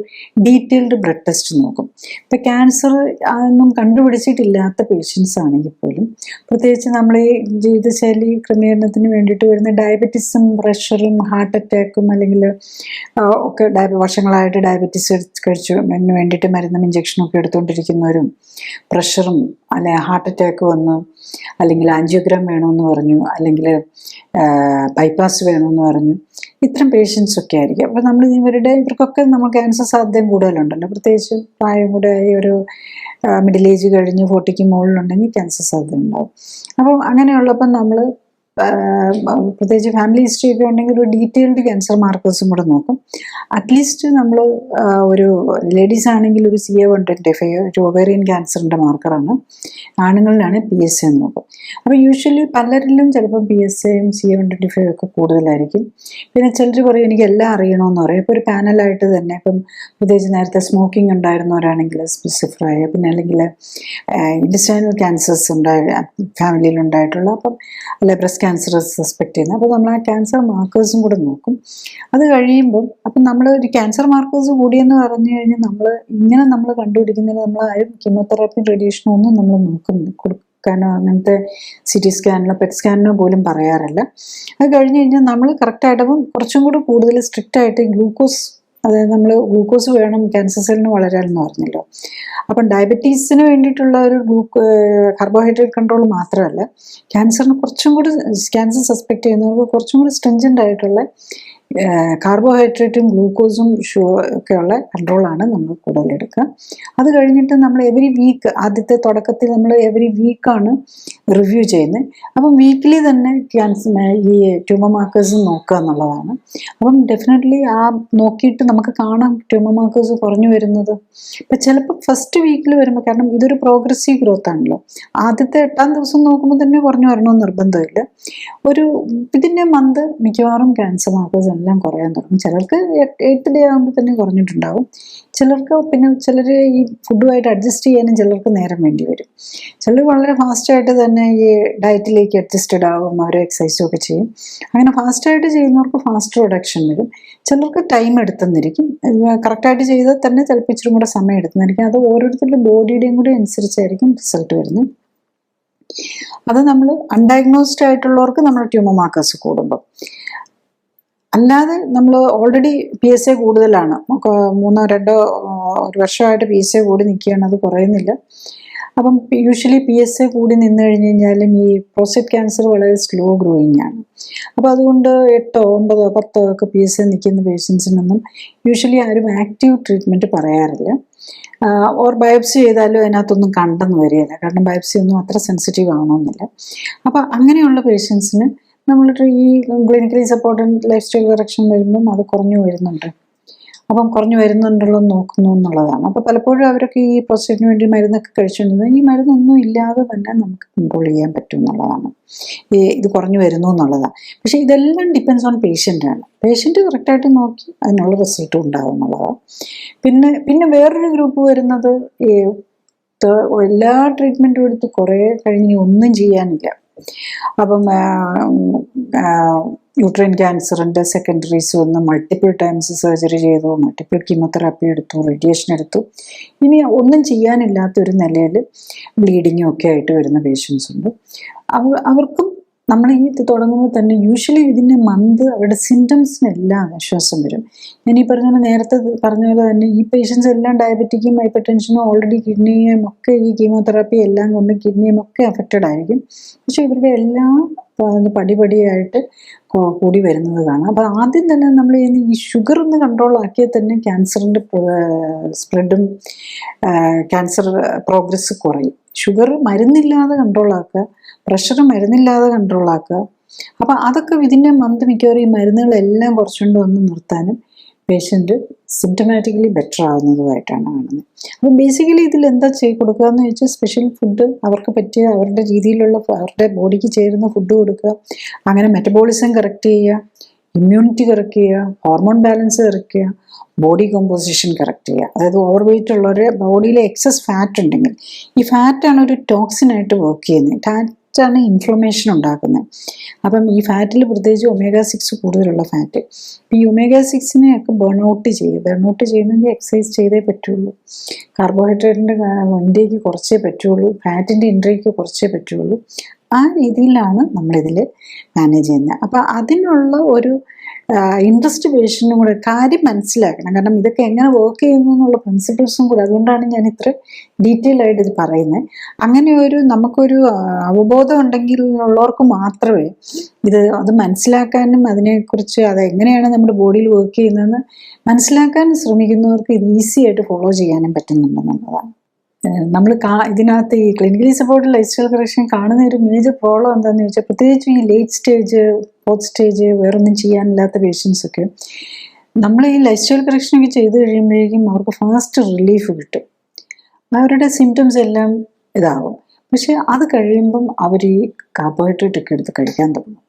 ഡീറ്റെയിൽഡ് ബ്ലഡ് ടെസ്റ്റ് നോക്കും. ഇപ്പം ക്യാൻസർ ഒന്നും കണ്ടുപിടിച്ചിട്ടില്ലാത്ത പേഷ്യൻസ് ആണെങ്കിൽ പോലും പ്രത്യേകിച്ച് നമ്മൾ ഈ ജീവിതശൈലി ക്രമീകരണത്തിന് വേണ്ടിയിട്ട് വരുന്ന ഡയബറ്റീസും പ്രഷറും ഹാർട്ട് അറ്റാക്കും അല്ലെങ്കിൽ ഒക്കെ വർഷങ്ങളായിട്ട് ഡയബറ്റീസ് കഴിച്ചതിന് വേണ്ടിയിട്ട് മരുന്നും ഇഞ്ചക്ഷനും ഒക്കെ എടുത്തുകൊണ്ടിരിക്കുന്നവരും പ്രഷറും അല്ലെ ഹാർട്ട് അറ്റാക്ക് വന്ന് അല്ലെങ്കിൽ ആൻജിയോഗ്രാം വേണമെന്ന് പറഞ്ഞു അല്ലെങ്കിൽ ബൈപ്പാസ് വേണമെന്ന് പറഞ്ഞു, ഇത്തരം പേഷ്യൻസ് ഒക്കെ ആയിരിക്കും. അപ്പോൾ നമ്മൾ ഇവർക്കൊക്കെ നമ്മൾ ക്യാൻസർ സാധ്യതയും കൂടുതലുണ്ടല്ലോ, പ്രത്യേകിച്ച് പ്രായം കൂടെ ആയി ഒരു മിഡിൽ ഏജ് കഴിഞ്ഞ് 40ക്ക് മുകളിലുണ്ടെങ്കിൽ ക്യാൻസർ സാധ്യത ഉണ്ടാവും. അപ്പം അങ്ങനെയുള്ളപ്പം നമ്മൾ പ്രത്യേകിച്ച് ഫാമിലി ഹിസ്റ്ററി ഒക്കെ ഉണ്ടെങ്കിൽ ഒരു ഡീറ്റെയിൽഡ് ക്യാൻസർ മാർക്കേഴ്സും കൂടെ നോക്കും. അറ്റ്ലീസ്റ്റ് നമ്മൾ ഒരു ലേഡീസ് ആണെങ്കിൽ ഒരു CA-125 ഒരു ഒവേറിയൻ ക്യാൻസറിൻ്റെ മാർക്കറാണ്, ആണുങ്ങളിലാണ് PSA എന്ന് നോക്കും. അപ്പോൾ യൂഷ്വലി പലരിലും ചിലപ്പം PSAയും CA-125 ഒക്കെ കൂടുതലായിരിക്കും. പിന്നെ ചിലർ പറയും എനിക്ക് എല്ലാം അറിയണമെന്ന് പറയും. ഇപ്പോൾ ഒരു പാനലായിട്ട് തന്നെ ഇപ്പം പ്രത്യേകിച്ച് നേരത്തെ സ്മോക്കിംഗ് ഉണ്ടായിരുന്നവരാണെങ്കിൽ സ്പെസിഫൈ, പിന്നെ അല്ലെങ്കിൽ ഇൻറ്റസ്റ്റൈനൽ ക്യാൻസേഴ്സ് ഫാമിലിയിൽ ഉണ്ടായിട്ടുള്ള, അപ്പം അല്ലെ ബ്രസ്റ്റ് ക്യാൻസർ സസ്പെക്ട് ചെയ്യുന്നത്. അപ്പോൾ നമ്മൾ ആ ക്യാൻസർ മാർക്കേഴ്സും കൂടെ നോക്കും. അത് കഴിയുമ്പം അപ്പം നമ്മൾ ഒരു ക്യാൻസർ മാർക്കേഴ്സ് കൂടിയെന്ന് പറഞ്ഞു കഴിഞ്ഞാൽ നമ്മൾ കണ്ടുപിടിക്കുന്നതിന് നമ്മൾ ആരും കീമോതെറാപ്പി റേഡിയേഷനോ ഒന്നും നമ്മൾ കൊടുക്കാനോ അങ്ങനത്തെ CT സ്കാനിനോ PET സ്കാനിനോ പോലും പറയാറില്ല. അത് കഴിഞ്ഞ് കഴിഞ്ഞാൽ നമ്മൾ കറക്റ്റായിട്ടും കുറച്ചും കൂടി കൂടുതൽ സ്ട്രിക്റ്റ് ആയിട്ട് ഗ്ലൂക്കോസ്, അതായത് നമ്മൾ ഗ്ലൂക്കോസ് വേണം ക്യാൻസർ സെല്ലിന് വളരാനെന്ന് പറഞ്ഞല്ലോ. അപ്പം ഡയബറ്റീസിന് വേണ്ടിയിട്ടുള്ള ഒരു കാർബോഹൈഡ്രേറ്റ് കൺട്രോൾ മാത്രമല്ല, ക്യാൻസറിന് കുറച്ചും കൂടി ക്യാൻസർ സസ്പെക്ട് ചെയ്യുന്നവർക്ക് കുറച്ചും കൂടി സ്ട്രിഞ്ചൻ്റ് ആയിട്ടുള്ള കാർബോഹൈഡ്രേറ്റും ഗ്ലൂക്കോസും ഒക്കെയുള്ള കൺട്രോളാണ് നമ്മൾ കൂടുതലെടുക്കുക. അത് കഴിഞ്ഞിട്ട് നമ്മൾ എവറി വീക്ക്, ആദ്യത്തെ തുടക്കത്തിൽ നമ്മൾ എവറി വീക്കാണ് റിവ്യൂ ചെയ്യുന്നത്. അപ്പം വീക്കിലി തന്നെ ഈ ട്യൂമർ മാർക്കേഴ്സ് നോക്കുക എന്നുള്ളതാണ്. അപ്പം ഡെഫിനറ്റ്ലി ആ നോക്കിയിട്ട് നമുക്ക് കാണാം ട്യൂമർ മാർക്കേഴ്സ് കുറഞ്ഞു വരുന്നത്. ഇപ്പം ചിലപ്പോൾ ഫസ്റ്റ് വീക്കിൽ വരുമ്പോൾ, കാരണം ഇതൊരു പ്രോഗ്രസീവ് ഗ്രോത്ത് ആണല്ലോ, ആദ്യത്തെ 8ാം ദിവസം നോക്കുമ്പോൾ തന്നെ കുറഞ്ഞു വരണമെന്ന് നിർബന്ധമില്ല. ഒരു ഇതിൻ്റെ മന്ത് മിക്കവാറും ക്യാൻസർ മാർക്കേഴ്സ് എല്ലാം കുറയാൻ തുടങ്ങും. ചിലർക്ക് 8th ഡേ ആകുമ്പോൾ തന്നെ കുറഞ്ഞിട്ടുണ്ടാവും. ചിലർക്ക് പിന്നെ ചിലർ ഈ ഫുഡുമായിട്ട് അഡ്ജസ്റ്റ് ചെയ്യാനും ചിലർക്ക് നേരം വേണ്ടി വരും. ചിലർ വളരെ ഫാസ്റ്റായിട്ട് തന്നെ ഈ ഡയറ്റിലേക്ക് അഡ്ജസ്റ്റഡ് ആകും, അവർ എക്സസൈസും ഒക്കെ ചെയ്യും. അങ്ങനെ ഫാസ്റ്റായിട്ട് ചെയ്യുന്നവർക്ക് ഫാസ്റ്റ് റിഡക്ഷൻ വരും. ചിലർക്ക് ടൈം എടുത്തെന്നിരിക്കും, കറക്റ്റായിട്ട് ചെയ്താൽ തന്നെ ചിലപ്പോൾ ഇച്ചിരി കൂടെ സമയം എടുത്തെന്നിരിക്കും. അത് ഓരോരുത്തരുടെ ബോഡിയുടെയും കൂടി അനുസരിച്ചായിരിക്കും റിസൾട്ട് വരുന്നത്. അത് നമ്മൾ അൺഡയഗ്നോസ്ഡ് ആയിട്ടുള്ളവർക്ക് നമ്മൾ ട്യൂമർ മാർക്കേഴ്സ് കൂടുമ്പോൾ അല്ലാതെ നമ്മൾ ഓൾറെഡി PSA കൂടുതലാണ്, നമുക്ക് 3-2 ഒരു വർഷമായിട്ട് PSA കൂടി നിൽക്കുകയാണ്, അത് കുറയുന്നില്ല. അപ്പം യൂഷ്വലി PSA കൂടി നിന്ന് കഴിഞ്ഞ് കഴിഞ്ഞാലും ഈ പ്രോസ്റ്റേറ്റ് ക്യാൻസർ വളരെ സ്ലോ ഗ്രോയിങ് ആണ്. അപ്പോൾ അതുകൊണ്ട് 8, 9, 10 ഒക്കെ PSA നിൽക്കുന്ന പേഷ്യൻസിനൊന്നും യൂഷ്വലി ആരും ആക്റ്റീവ് ട്രീറ്റ്മെൻറ്റ് പറയാറില്ല. ഓർ ബയോപ്സി ചെയ്താലും അതിനകത്തൊന്നും കണ്ടെന്ന് വരികയില്ല, കാരണം ബയോപ്സി ഒന്നും അത്ര സെൻസിറ്റീവ് ആവണമെന്നില്ല. അപ്പോൾ അങ്ങനെയുള്ള പേഷ്യൻസിന് നമ്മളുടെ ഈ clinically supported life style correction വരുമ്പം അത് കുറഞ്ഞു വരുന്നുണ്ട്. അപ്പം കുറഞ്ഞു വരുന്നുണ്ടല്ലോ എന്ന് നോക്കുന്നു എന്നുള്ളതാണ്. അപ്പോൾ പലപ്പോഴും അവരൊക്കെ ഈ പ്രോസ്റ്റേറ്റിന് വേണ്ടി മരുന്നൊക്കെ കഴിച്ചുകൊണ്ടിരുന്നത് ഈ മരുന്നൊന്നും ഇല്ലാതെ തന്നെ നമുക്ക് കൺട്രോൾ ചെയ്യാൻ പറ്റും എന്നുള്ളതാണ്, ഇത് കുറഞ്ഞു വരുന്നു എന്നുള്ളതാണ്. പക്ഷേ ഇതെല്ലാം ഡിപ്പെൻസ് ഓൺ പേഷ്യൻ്റാണ്. പേഷ്യൻ്റ് കറക്റ്റായിട്ട് നോക്കി അതിനുള്ള റിസൾട്ടും ഉണ്ടാവും എന്നുള്ളതാണ്. പിന്നെ വേറൊരു ഗ്രൂപ്പ് വരുന്നത് ഈ എല്ലാ ട്രീറ്റ്മെൻറ്റും എടുത്ത് കുറേ കഴിഞ്ഞ് ഒന്നും ചെയ്യാനില്ല. അപ്പം യൂട്രൈൻ ക്യാൻസറിൻ്റെ സെക്കൻഡറീസ് വന്ന് മൾട്ടിപ്പിൾ ടൈംസ് സർജറി ചെയ്തു, മൾട്ടിപ്പിൾ കീമോതെറാപ്പി എടുത്തു, റേഡിയേഷൻ എടുത്തു, ഇനി ഒന്നും ചെയ്യാനില്ലാത്തൊരു നിലയിൽ ബ്ലീഡിങ്ങും ഒക്കെ ആയിട്ട് വരുന്ന പേഷ്യൻസ് ഉണ്ട്. അവർക്കും നമ്മൾ ഈ ഇത് തുടങ്ങുമ്പോൾ തന്നെ യൂഷ്വലി ഇതിൻ്റെ മന്ത് അവരുടെ സിംറ്റംസിനെല്ലാം ആശ്വാസം വരും. ഞാൻ ഈ നേരത്തെ പറഞ്ഞ പോലെ തന്നെ ഈ പേഷ്യൻസ് എല്ലാം ഡയബറ്റിക്കും ഹൈപ്പർ ടെൻഷനും ഓൾറെഡി കിഡ്നിയും ഒക്കെ ഈ കീമോതെറാപ്പി എല്ലാം കൊണ്ട് കിഡ്നിയും ഒക്കെ അഫക്റ്റഡ് ആയിരിക്കും. പക്ഷേ ഇവരുടെ എല്ലാം പടിപടിയായിട്ട് കൂടി വരുന്നത് കാണാം. അപ്പോൾ ആദ്യം തന്നെ നമ്മൾ ഈ ഷുഗർ ഒന്ന് കൺട്രോൾ ആക്കിയാൽ തന്നെ ക്യാൻസറിൻ്റെ സ്പ്രെഡും ക്യാൻസർ പ്രോഗ്രസ് കുറയും. ഷുഗർ മരുന്നില്ലാതെ കൺട്രോൾ ആക്കുക, പ്രഷർ മരുന്നില്ലാതെ കൺട്രോൾ ആക്കുക. അപ്പോൾ അതൊക്കെ ഇതിൻ്റെ മന്ത് മിക്കവാറും ഈ മരുന്നുകളെല്ലാം കുറച്ചുകൊണ്ട് വന്ന് നിർത്താനും പേഷ്യൻ്റ് സിംറ്റമാറ്റിക്കലി ബെറ്റർ ആകുന്നതുമായിട്ടാണ് കാണുന്നത്. അപ്പം ബേസിക്കലി ഇതിൽ എന്താ കൊടുക്കുക എന്ന് വെച്ചാൽ സ്പെഷ്യൽ ഫുഡ് അവർക്ക് പറ്റിയ അവരുടെ രീതിയിലുള്ള അവരുടെ ബോഡിക്ക് ചേരുന്ന ഫുഡ് കൊടുക്കുക, അങ്ങനെ മെറ്റബോളിസം കറക്റ്റ് ചെയ്യുക, ഇമ്മ്യൂണിറ്റി കറക്റ്റ് ചെയ്യുക, ഹോർമോൺ ബാലൻസ് കറക്റ്റ് ചെയ്യുക, ബോഡി കോമ്പോസിഷൻ കറക്റ്റ് ചെയ്യുക. അതായത് ഓവർ വെയിറ്റ് ഉള്ളവരുടെ ബോഡിയിൽ എക്സസ് ഫാറ്റ് ഉണ്ടെങ്കിൽ ഈ ഫാറ്റാണ് ഒരു ടോക്സിനായിട്ട് വർക്ക് ചെയ്യുന്നത്. ഫാറ്റാണ് ഇൻഫ്ലമേഷൻ ഉണ്ടാക്കുന്നത്. അപ്പം ഈ ഫാറ്റിൽ പ്രത്യേകിച്ച് ഒമേഗ-6 കൂടുതലുള്ള ഫാറ്റ്, ഈ ഒമേഗ-6 ഒക്കെ ബേൺ ഔട്ട് ചെയ്യണമെങ്കിൽ എക്സസൈസ് ചെയ്തേ പറ്റുള്ളൂ, കാർബോഹൈഡ്രേറ്റിൻ്റെ ഇൻടേക്ക് കുറച്ചേ പറ്റുള്ളൂ, ഫാറ്റിൻ്റെ ഇൻടേക്ക് കുറച്ചേ പറ്റുള്ളൂ. ആ രീതിയിലാണ് നമ്മളിതിൽ മാനേജ് ചെയ്യുന്നത്. അപ്പോൾ അതിനുള്ള ഒരു ഇൻട്രസ്റ്റ് പേഷ്യൻറ്റും കൂടെ കാര്യം മനസ്സിലാക്കണം, കാരണം ഇതൊക്കെ എങ്ങനെ വർക്ക് ചെയ്യുന്നു എന്നുള്ള പ്രിൻസിപ്പിൾസും കൂടെ. അതുകൊണ്ടാണ് ഞാൻ ഇത്ര ഡീറ്റെയിൽ ആയിട്ട് ഇത് പറയുന്നത്. അങ്ങനെ നമുക്കൊരു അവബോധം ഉണ്ടെങ്കിൽ ഉള്ളവർക്ക് മാത്രമേ അത് മനസ്സിലാക്കാനും അതിനെക്കുറിച്ച് അതെങ്ങനെയാണ് നമ്മുടെ ബോഡിയിൽ വർക്ക് ചെയ്യുന്നതെന്ന് മനസ്സിലാക്കാൻ ശ്രമിക്കുന്നവർക്ക് ഇത് ഈസി ആയിട്ട് ഫോളോ ചെയ്യാനും പറ്റുന്നുണ്ടെന്നുള്ളതാണ്. നമ്മൾ ഇതിനകത്ത് ഈ clinically supported life style correction കാണുന്ന ഒരു മേജർ പ്രോബ്ലം എന്താണെന്ന് ചോദിച്ചാൽ, പ്രത്യേകിച്ച് ഈ ലേറ്റ് സ്റ്റേജ്, ഫോർത്ത് സ്റ്റേജ്, വേറൊന്നും ചെയ്യാനില്ലാത്ത പേഷ്യൻസൊക്കെ നമ്മൾ ഈ ലൈഫ് സ്റ്റൈൽ കറക്ഷനൊക്കെ ചെയ്ത് കഴിയുമ്പോഴേക്കും അവർക്ക് ഫാസ്റ്റ് റിലീഫ് കിട്ടും, അവരുടെ സിംറ്റംസ് എല്ലാം ഇതാകും. പക്ഷെ അത് കഴിയുമ്പം അവർ ഈ കാർബോഹൈഡ്രേറ്റ് ഒക്കെ എടുത്ത് കഴിക്കാൻ തുടങ്ങും.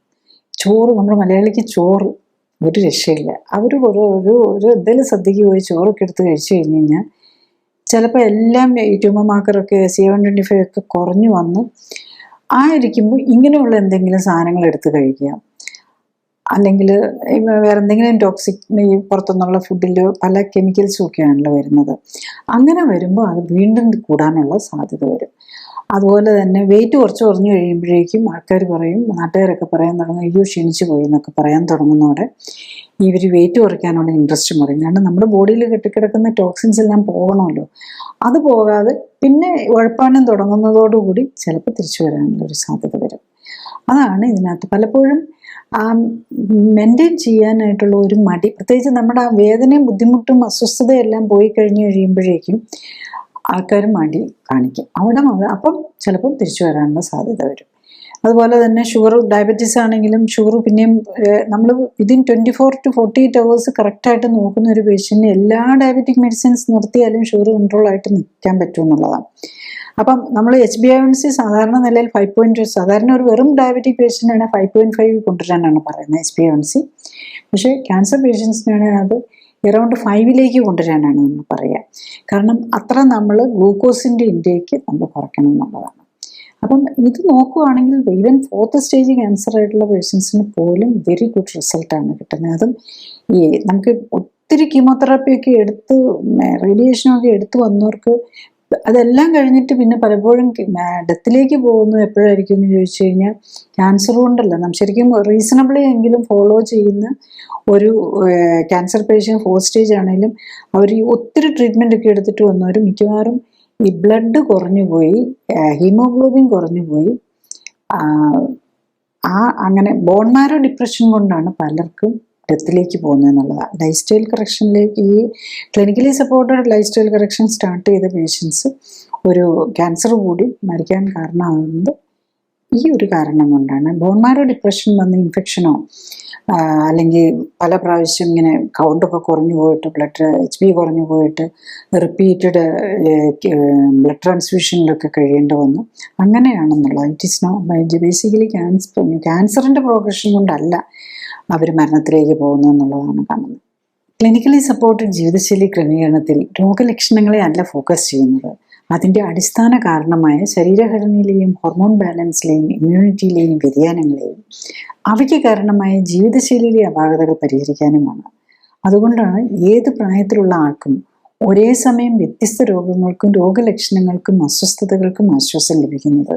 ചോറ്, നമ്മുടെ മലയാളിക്ക് ചോറ് ഒരു രക്ഷയില്ല. അവർ ഒരു എന്തെങ്കിലും സദ്യക്ക് പോയി ചോറൊക്കെ എടുത്ത് കഴിച്ചു കഴിഞ്ഞ് കഴിഞ്ഞാൽ ചിലപ്പോൾ എല്ലാം ഈ ട്യൂമർ മാർക്കറൊക്കെ CA-125 ഒക്കെ കുറഞ്ഞു വന്നു ഇരിക്കുമ്പോൾ ഇങ്ങനെയുള്ള എന്തെങ്കിലും സാധനങ്ങൾ എടുത്ത് കഴിക്കുക, അല്ലെങ്കിൽ വേറെ എന്തെങ്കിലും ടോക്സിക് ഈ പുറത്തുനിന്നുള്ള ഫുഡിൽ പല കെമിക്കൽസും ഒക്കെയാണല്ലോ വരുന്നത്. അങ്ങനെ വരുമ്പോൾ അത് വീണ്ടും കൂടാനുള്ള സാധ്യത വരും. അതുപോലെ തന്നെ വെയിറ്റ് കുറഞ്ഞു കഴിയുമ്പോഴേക്കും ആൾക്കാർ പറയും, നാട്ടുകാരൊക്കെ പറയാൻ തുടങ്ങും, അയ്യോ ക്ഷീണിച്ചു പോയി എന്നൊക്കെ പറയാൻ തുടങ്ങുന്നതോടെ ഇവർ വെയിറ്റ് കുറയ്ക്കാനുള്ള ഇൻട്രസ്റ്റ് പറയും. കാരണം നമ്മുടെ ബോഡിയിൽ കെട്ടിക്കിടക്കുന്ന ടോക്സിൻസ് എല്ലാം പോകണമല്ലോ, അത് പോകാതെ പിന്നെ ഉഴപ്പാനും തുടങ്ങുന്നതോടുകൂടി ചിലപ്പോൾ തിരിച്ചു വരാനുള്ളൊരു സാധ്യത വരും. അതാണ് ഇതിനകത്ത് പലപ്പോഴും മെയിൻറ്റെയിൻ ചെയ്യാനായിട്ടുള്ള ഒരു മടി, പ്രത്യേകിച്ച് നമ്മുടെ ആ വേദനയും ബുദ്ധിമുട്ടും അസ്വസ്ഥതയും എല്ലാം പോയി കഴിയുമ്പോഴേക്കും ആൾക്കാർ മടി കാണിക്കും. അപ്പം ചിലപ്പം തിരിച്ചു വരാനുള്ള സാധ്യത വരും. അതുപോലെ തന്നെ ഷുഗർ, ഡയബറ്റീസ് ആണെങ്കിലും ഷുഗർ പിന്നെയും നമ്മൾ വിതിൻ 24 to 48 hours കറക്റ്റായിട്ട് നോക്കുന്ന ഒരു പേഷ്യൻറ്റിന് എല്ലാ ഡയബറ്റിക് മെഡിസിൻസ് നിർത്തിയാലും ഷുഗർ കൺട്രോൾ ആയിട്ട് നിൽക്കാൻ പറ്റും എന്നുള്ളതാണ്. അപ്പം നമ്മൾ HbA1c സാധാരണ നിലയിൽ 5.2, സാധാരണ ഒരു വെറും ഡയബറ്റിക് പേഷ്യൻ്റാണ് 5.5 കൊണ്ടുവരാനാണ് പറയുന്നത് HbA1c. പക്ഷേ ക്യാൻസർ പേഷ്യൻസിനാണ് അത് അറൗണ്ട് 5 കൊണ്ടുവരാനാണ് നമ്മൾ പറയുക. കാരണം അത്ര നമ്മൾ ഗ്ലൂക്കോസിൻ്റെ ഇൻടേക്ക് നമ്മൾ കുറയ്ക്കണം എന്നുള്ളതാണ്. അപ്പം ഇത് നോക്കുകയാണെങ്കിൽ ഈവൻ 4th സ്റ്റേജ് ക്യാൻസർ ആയിട്ടുള്ള പേഷ്യൻസിന് പോലും വെരി ഗുഡ് റിസൾട്ടാണ് കിട്ടുന്നത്. അതും നമുക്ക് ഒത്തിരി കീമോതെറാപ്പിയൊക്കെ എടുത്ത് റേഡിയേഷനൊക്കെ എടുത്ത് വന്നവർക്ക് അതെല്ലാം കഴിഞ്ഞിട്ട് പിന്നെ പലപ്പോഴും ഡെത്തിലേക്ക് പോകുന്നത് എപ്പോഴായിരിക്കും എന്ന് ചോദിച്ചു കഴിഞ്ഞാൽ ക്യാൻസർ കൊണ്ടല്ല, നാം ശരിക്കും റീസണബിളി എങ്കിലും ഫോളോ ചെയ്യുന്ന ഒരു ക്യാൻസർ പേഷ്യൻ്റ് 4 സ്റ്റേജ് ആണെങ്കിലും അവർ ഒത്തിരി ട്രീറ്റ്മെൻ്റ് ഒക്കെ എടുത്തിട്ട് വന്നവർ മിക്കവാറും ഈ ബ്ലഡ് കുറഞ്ഞു പോയി, ഹീമോഗ്ലോബിൻ കുറഞ്ഞു പോയി, അങ്ങനെ ബോൺ മാരോ ഡിപ്രഷൻ കൊണ്ടാണ് പലർക്കും ഡെത്തിലേക്ക് പോകുന്നത് എന്നുള്ളതാണ്. ലൈഫ് സ്റ്റൈൽ കറക്ഷനിലേക്ക്, ഈ clinically supported life style correction start ചെയ്ത പേഷ്യൻസ് ഒരു ക്യാൻസർ കൂടി മരിക്കാൻ കാരണമാകുന്നത് ഈ ഒരു കാരണം കൊണ്ടാണ്. ബോൺ മാരോ ഡിപ്രഷൻ വന്ന ഇൻഫെക്ഷനോ അല്ലെങ്കിൽ പല പ്രാവശ്യം ഇങ്ങനെ കൗണ്ടൊക്കെ കുറഞ്ഞു പോയിട്ട് ബ്ലഡ് HB കുറഞ്ഞു പോയിട്ട് റിപ്പീറ്റഡ് ബ്ലഡ് ട്രാൻസ്ഫ്യൂഷനിലൊക്കെ കഴിയേണ്ടി വന്നു, അങ്ങനെയാണെന്നുള്ളത്. ഇറ്റ് ഈസ് നോ ബേസിക്കലി ക്യാൻസറിൻ്റെ പ്രോഗ്രഷൻ കൊണ്ടല്ല അവർ മരണത്തിലേക്ക് പോകുന്നതെന്നുള്ളതാണ് കാണുന്നത്. ക്ലിനിക്കലി സപ്പോർട്ടഡ് ജീവിതശൈലി ക്രമീകരണത്തിൽ രോഗലക്ഷണങ്ങളെ അല്ല ഫോക്കസ് ചെയ്യുന്നത്, അതിൻ്റെ അടിസ്ഥാന കാരണമായ ശരീരഘടനയിലെയും ഹോർമോൺ ബാലൻസിലെയും ഇമ്മ്യൂണിറ്റിയിലെയും വ്യതിയാനങ്ങളെയും അവയ്ക്ക് കാരണമായ ജീവിതശൈലിയിലെ അപാകതകൾ പരിഹരിക്കാനുമാണ്. അതുകൊണ്ടാണ് ഏത് പ്രായത്തിലുള്ള ആൾക്കും ഒരേ സമയം വ്യത്യസ്ത രോഗങ്ങൾക്കും രോഗലക്ഷണങ്ങൾക്കും അസ്വസ്ഥതകൾക്കും ആശ്വാസം ലഭിക്കുന്നത്.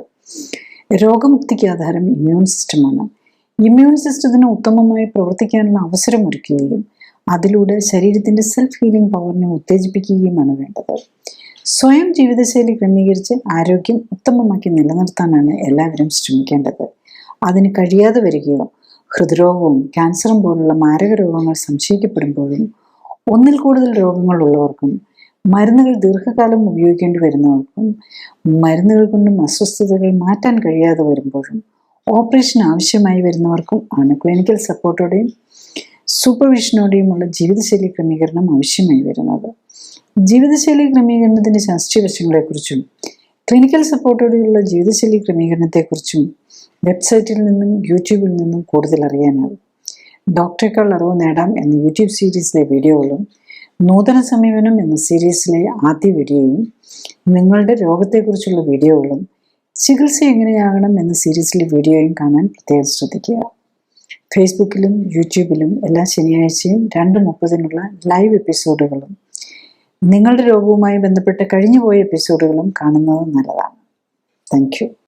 രോഗമുക്തിക്ക് ആധാരം ഇമ്മ്യൂൺ സിസ്റ്റമാണ്. ഇമ്മ്യൂൺ സിസ്റ്റത്തിന് ഉത്തമമായി പ്രവർത്തിക്കാനുള്ള അവസരമൊരുക്കുകയും അതിലൂടെ ശരീരത്തിൻ്റെ സെൽഫ് ഹീലിംഗ് പവറിനെ ഉത്തേജിപ്പിക്കുകയുമാണ് വേണ്ടത്. സ്വയം ജീവിതശൈലി ക്രമീകരിച്ച് ആരോഗ്യം ഉത്തമമാക്കി നിലനിർത്താനാണ് എല്ലാവരും ശ്രമിക്കേണ്ടത്. അതിന് കഴിയാതെ വരികയോ ഹൃദ്രോഗവും ക്യാൻസറും പോലുള്ള മാരക രോഗങ്ങൾ സംശയിക്കപ്പെടുമ്പോഴും ഒന്നിൽ കൂടുതൽ രോഗങ്ങളുള്ളവർക്കും മരുന്നുകൾ ദീർഘകാലം ഉപയോഗിക്കേണ്ടി വരുന്നവർക്കും മരുന്നുകൾ കൊണ്ടും അസ്വസ്ഥതകൾ മാറ്റാൻ കഴിയാതെ വരുമ്പോഴും ഓപ്പറേഷൻ ആവശ്യമായി വരുന്നവർക്കും ആണ് ക്ലിനിക്കൽ സപ്പോർട്ടോടെയും സൂപ്പർവിഷനോടെയുമുള്ള ജീവിതശൈലി ക്രമീകരണം ആവശ്യമായി വരുന്നത്. ജീവിതശൈലി ക്രമീകരണത്തിൻ്റെ ശാസ്ത്രീയ വശങ്ങളെക്കുറിച്ചും ക്ലിനിക്കൽ സപ്പോർട്ടോടെയുള്ള ജീവിതശൈലി ക്രമീകരണത്തെക്കുറിച്ചും വെബ്സൈറ്റിൽ നിന്നും യൂട്യൂബിൽ നിന്നും കൂടുതൽ അറിയാനാകും. ഡോക്ടറേക്കാൾ അറിവ് നേടാം എന്ന യൂട്യൂബ് സീരീസിലെ വീഡിയോകളും നൂതന സമീപനം എന്ന സീരീസിലെ ആദ്യ വീഡിയോയും നിങ്ങളുടെ രോഗത്തെക്കുറിച്ചുള്ള വീഡിയോകളും ചികിത്സ എങ്ങനെയാകണം എന്ന സീരീസിലെ വീഡിയോയും കാണാൻ പ്രത്യേകം ശ്രദ്ധിക്കുക. ഫേസ്ബുക്കിലും യൂട്യൂബിലും എല്ലാ ശനിയാഴ്ചയും 2:30-നുള്ള ലൈവ് എപ്പിസോഡുകളും നിങ്ങളുടെ രോഗവുമായി ബന്ധപ്പെട്ട കഴിഞ്ഞുപോയ എപ്പിസോഡുകളും കാണുന്നത് നല്ലതാണ്. Thank you.